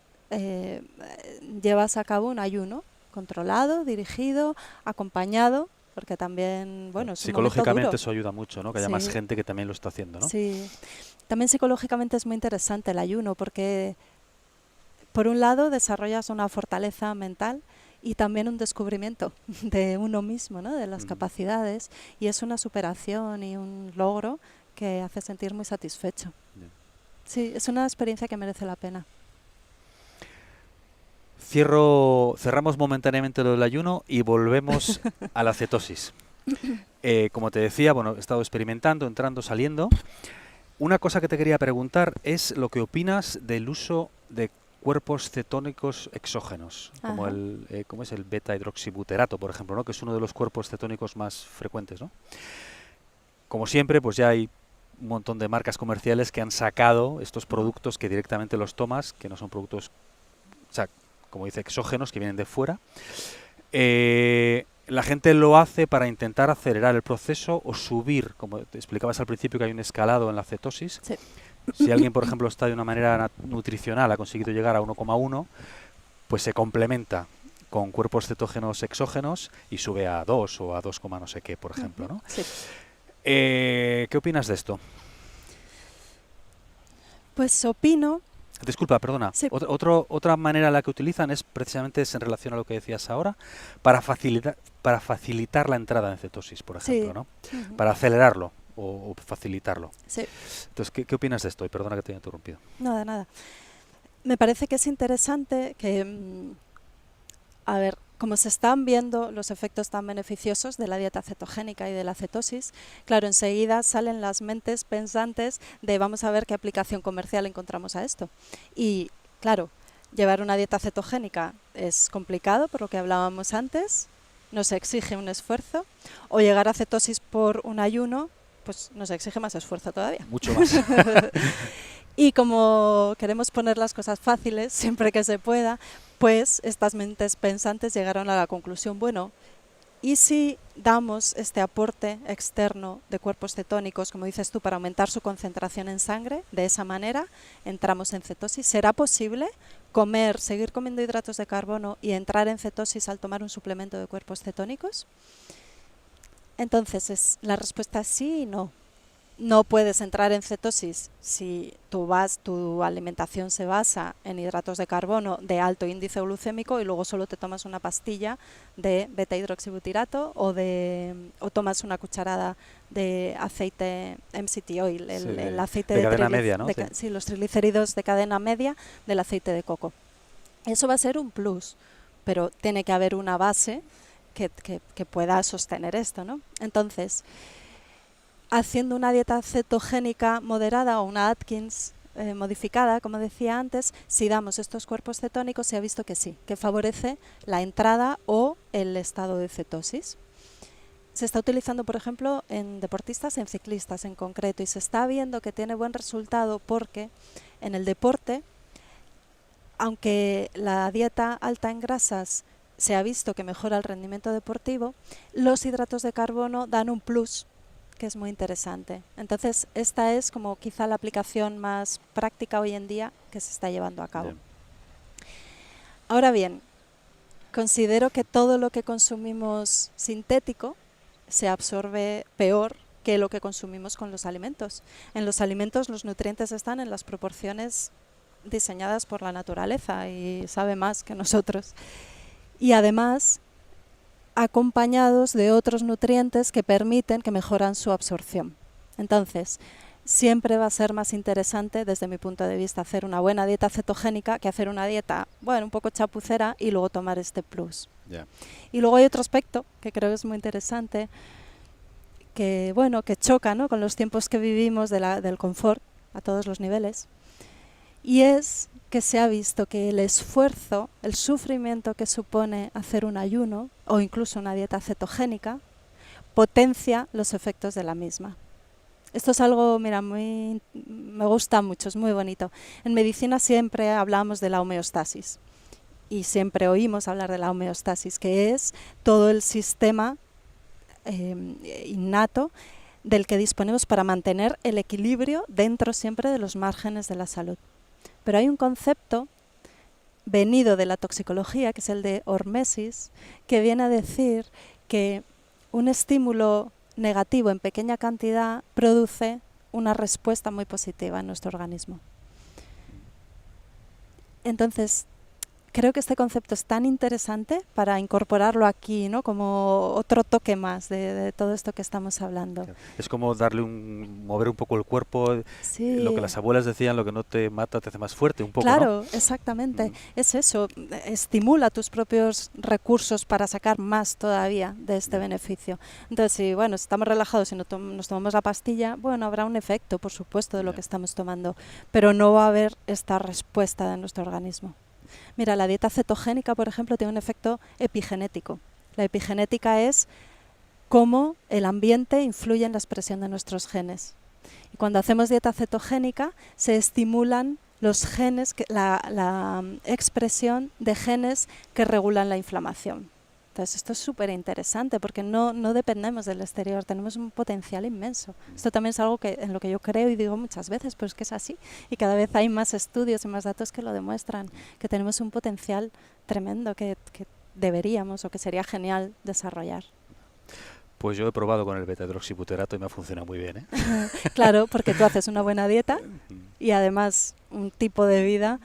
llevas a cabo un ayuno controlado, dirigido, acompañado, porque también, bueno, es psicológicamente eso ayuda mucho, ¿no? Que haya más gente que también lo está haciendo, ¿no? Sí, también psicológicamente es muy interesante el ayuno, porque por un lado desarrollas una fortaleza mental y también un descubrimiento de uno mismo, ¿no? De las capacidades, y es una superación y un logro que hace sentir muy satisfecho. Sí, es una experiencia que merece la pena. Cerramos momentáneamente lo del ayuno y volvemos a la cetosis. Como te decía, bueno, he estado experimentando, entrando, saliendo. Una cosa que te quería preguntar es lo que opinas del uso de cuerpos cetónicos exógenos, como ¿cómo es el beta-hidroxibuterato, por ejemplo, ¿no? Que es uno de los cuerpos cetónicos más frecuentes, ¿no? Como siempre, pues ya hay un montón de marcas comerciales que han sacado estos productos que directamente los tomas, que no son productos, o sea, como dice, exógenos, que vienen de fuera. La gente lo hace para intentar acelerar el proceso o subir, como te explicabas al principio, que hay un escalado en la cetosis. Sí. Si alguien, por ejemplo, está de una manera nutricional, ha conseguido llegar a 1,1, pues se complementa con cuerpos cetógenos exógenos y sube a 2 o a 2, no sé qué, por ejemplo, ¿no? Sí. ¿Qué opinas de esto? Pues opino... Disculpa, perdona. Sí. Otra manera en la que utilizan es precisamente en relación a lo que decías ahora, para facilitar la entrada en cetosis, por ejemplo, ¿no? Para acelerarlo o facilitarlo. Sí. Entonces, ¿qué opinas de esto? Y perdona que te haya interrumpido. Nada. Me parece que es interesante que, a ver, como se están viendo los efectos tan beneficiosos de la dieta cetogénica y de la cetosis, claro, enseguida salen las mentes pensantes de vamos a ver qué aplicación comercial encontramos a esto. Y, claro, Llevar una dieta cetogénica es complicado, por lo que hablábamos antes, nos exige un esfuerzo, o llegar a cetosis por un ayuno, pues nos exige más esfuerzo todavía. Mucho más. Y como queremos poner las cosas fáciles siempre que se pueda, pues estas mentes pensantes llegaron a la conclusión, bueno, ¿y si damos este aporte externo de cuerpos cetónicos, como dices tú, para aumentar su concentración en sangre? De esa manera entramos en cetosis. ¿Será posible seguir comiendo hidratos de carbono y entrar en cetosis al tomar un suplemento de cuerpos cetónicos? Entonces, la respuesta es sí y no. No puedes entrar en cetosis si tu alimentación se basa en hidratos de carbono de alto índice glucémico y luego solo te tomas una pastilla de beta-hidroxibutirato o tomas una cucharada de aceite MCT oil, el aceite de cadena media, ¿no? Sí, los triglicéridos de cadena media del aceite de coco. Eso va a ser un plus, pero tiene que haber una base que pueda sostener esto, ¿no? Entonces, haciendo una dieta cetogénica moderada o una Atkins modificada, como decía antes, si damos estos cuerpos cetónicos, se ha visto que sí, que favorece la entrada o el estado de cetosis. Se está utilizando, por ejemplo, en deportistas, en ciclistas en concreto, y se está viendo que tiene buen resultado porque en el deporte, aunque la dieta alta en grasas se ha visto que mejora el rendimiento deportivo, los hidratos de carbono dan un plus que es muy interesante. Entonces, esta es como quizá la aplicación más práctica hoy en día que se está llevando a cabo. Bien. Ahora bien, considero que todo lo que consumimos sintético se absorbe peor que lo que consumimos con los alimentos. En los alimentos los nutrientes están en las proporciones diseñadas por la naturaleza y sabe más que nosotros. Y además, acompañados de otros nutrientes que permiten que mejoran su absorción. Entonces, siempre va a ser más interesante, desde mi punto de vista, hacer una buena dieta cetogénica que hacer una dieta, bueno, un poco chapucera y luego tomar este plus. Yeah. Y luego hay otro aspecto que creo que es muy interesante, que, bueno, que choca, ¿no?, con los tiempos que vivimos del confort a todos los niveles, y es que se ha visto que el esfuerzo, el sufrimiento que supone hacer un ayuno o incluso una dieta cetogénica potencia los efectos de la misma. Esto es algo, mira, me gusta mucho, es muy bonito. En medicina siempre hablamos de la homeostasis y siempre oímos hablar de la homeostasis, que es todo el sistema innato del que disponemos para mantener el equilibrio dentro siempre de los márgenes de la salud. Pero hay un concepto venido de la toxicología, que es el de hormesis, que viene a decir que un estímulo negativo en pequeña cantidad produce una respuesta muy positiva en nuestro organismo. Entonces, creo que este concepto es tan interesante para incorporarlo aquí, ¿no?, como otro toque más de todo esto que estamos hablando. Es como mover un poco el cuerpo, sí. Lo que las abuelas decían, lo que no te mata te hace más fuerte, un poco, claro, ¿no? Exactamente, es eso, estimula tus propios recursos para sacar más todavía de este beneficio. Entonces, si estamos relajados y nos tomamos la pastilla, bueno, habrá un efecto, por supuesto, de lo que estamos tomando, pero no va a haber esta respuesta de nuestro organismo. Mira, la dieta cetogénica, por ejemplo, tiene un efecto epigenético. La epigenética es cómo el ambiente influye en la expresión de nuestros genes. Y cuando hacemos dieta cetogénica, se estimulan los genes, la expresión de genes que regulan la inflamación. Entonces, esto es súper interesante porque no dependemos del exterior, tenemos un potencial inmenso. Esto también es algo en lo que yo creo y digo muchas veces, pero es que es así. Y cada vez hay más estudios y más datos que lo demuestran, que tenemos un potencial tremendo que deberíamos o que sería genial desarrollar. Pues yo he probado con el beta-hidroxibutirato y me ha funcionado muy bien, ¿eh? Claro, porque tú haces una buena dieta y además un tipo de vida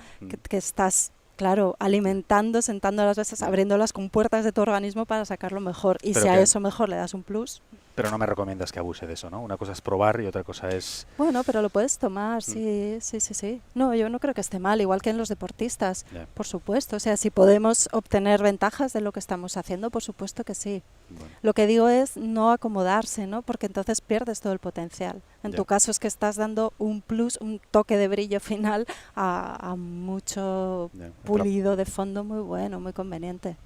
que estás... Claro, alimentando, sentando las veces, abriendo las compuertas de tu organismo para sacarlo mejor. Y si a eso mejor le das un plus... Pero no me recomiendas que abuse de eso, ¿no? Una cosa es probar y otra cosa es... Bueno, pero lo puedes tomar, sí, sí, sí, sí. No, yo no creo que esté mal, igual que en los deportistas, Ya. por supuesto. O sea, si podemos obtener ventajas de lo que estamos haciendo, por supuesto que sí. Bueno, Lo que digo es no acomodarse, ¿no? Porque entonces pierdes todo el potencial. En Ya. tu caso es que estás dando un plus, un toque de brillo final a mucho ya. pulido de fondo muy bueno, muy conveniente.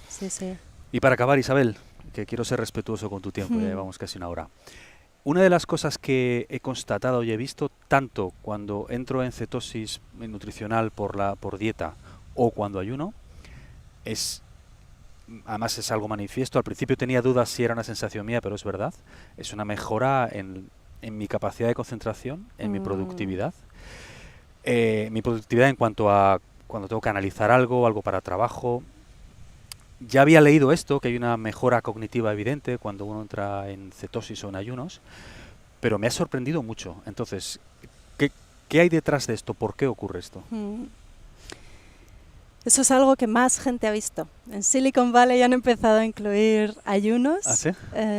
Sí, sí. Y para acabar, Isabel, que quiero ser respetuoso con tu tiempo, ya llevamos casi una hora. Una de las cosas que he constatado y he visto tanto cuando entro en cetosis nutricional por dieta o cuando ayuno, además es algo manifiesto, al principio tenía dudas si era una sensación mía, pero es verdad, es una mejora en mi capacidad de concentración, en mi productividad. Mi productividad en cuanto a cuando tengo que analizar algo para trabajo. Ya había leído esto, que hay una mejora cognitiva evidente cuando uno entra en cetosis o en ayunos, pero me ha sorprendido mucho. Entonces, ¿qué hay detrás de esto? ¿Por qué ocurre esto? Eso es algo que más gente ha visto. En Silicon Valley han empezado a incluir ayunos ¿Ah, sí?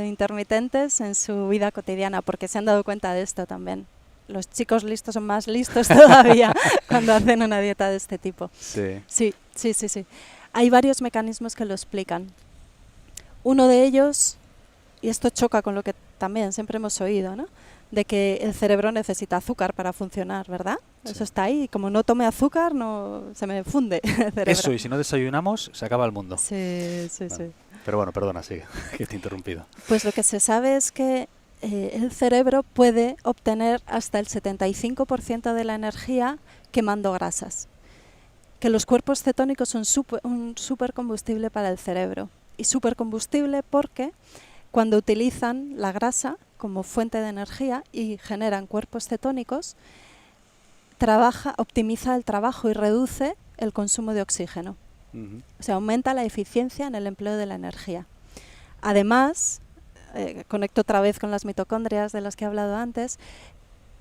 intermitentes en su vida cotidiana porque se han dado cuenta de esto también. Los chicos listos son más listos todavía cuando hacen una dieta de este tipo. Sí. Sí, sí, sí, sí. Hay varios mecanismos que lo explican. Uno de ellos, y esto choca con lo que también siempre hemos oído, ¿no? De que el cerebro necesita azúcar para funcionar, ¿verdad? Sí. Eso está ahí, y como no tome azúcar, no se me funde el cerebro. Eso, y si no desayunamos, se acaba el mundo. Sí, sí, Bueno, sí. Pero bueno, perdona, sigue, que te he interrumpido. Pues lo que se sabe es que el cerebro puede obtener hasta el 75% de la energía quemando grasas. Que los cuerpos cetónicos son un supercombustible para el cerebro. Y supercombustible porque cuando utilizan la grasa como fuente de energía y generan cuerpos cetónicos, optimiza el trabajo y reduce el consumo de oxígeno. O sea, aumenta la eficiencia en el empleo de la energía. Además, conecto otra vez con las mitocondrias de las que he hablado antes,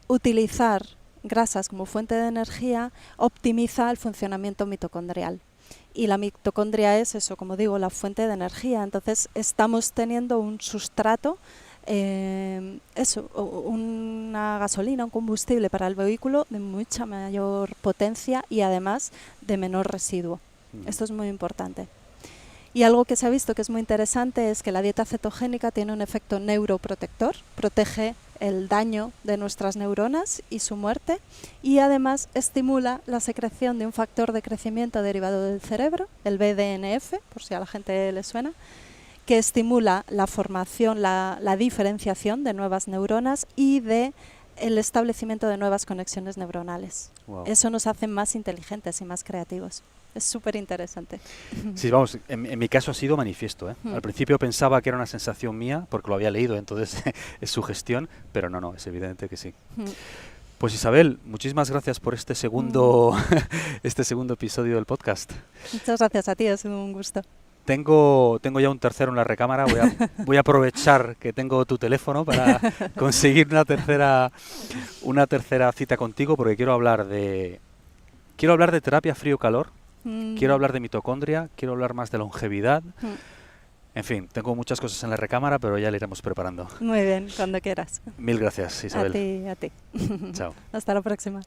utilizar grasas como fuente de energía optimiza el funcionamiento mitocondrial. Y la mitocondria es eso, como digo, la fuente de energía. Entonces estamos teniendo un sustrato, una gasolina, un combustible para el vehículo de mucha mayor potencia y además de menor residuo. Esto es muy importante. Y algo que se ha visto que es muy interesante es que la dieta cetogénica tiene un efecto neuroprotector, protege el daño de nuestras neuronas y su muerte, y además estimula la secreción de un factor de crecimiento derivado del cerebro, el BDNF, por si a la gente le suena, que estimula la formación, la diferenciación de nuevas neuronas y el establecimiento de nuevas conexiones neuronales. Wow. Eso nos hace más inteligentes y más creativos. Es súper interesante. Sí, vamos, en mi caso ha sido manifiesto, ¿eh? Al principio pensaba que era una sensación mía, porque lo había leído, entonces es sugestión, pero no, es evidente que sí. Pues Isabel, muchísimas gracias por este segundo episodio del podcast. Muchas gracias a ti, ha sido un gusto. Tengo ya un tercero en la recámara, voy a aprovechar que tengo tu teléfono para conseguir una tercera cita contigo, porque quiero hablar de terapia frío-calor. Quiero hablar de mitocondria, quiero hablar más de longevidad. En fin, tengo muchas cosas en la recámara, pero ya le iremos preparando. Muy bien, cuando quieras. Mil gracias, Isabel. A ti. Chao. Hasta la próxima.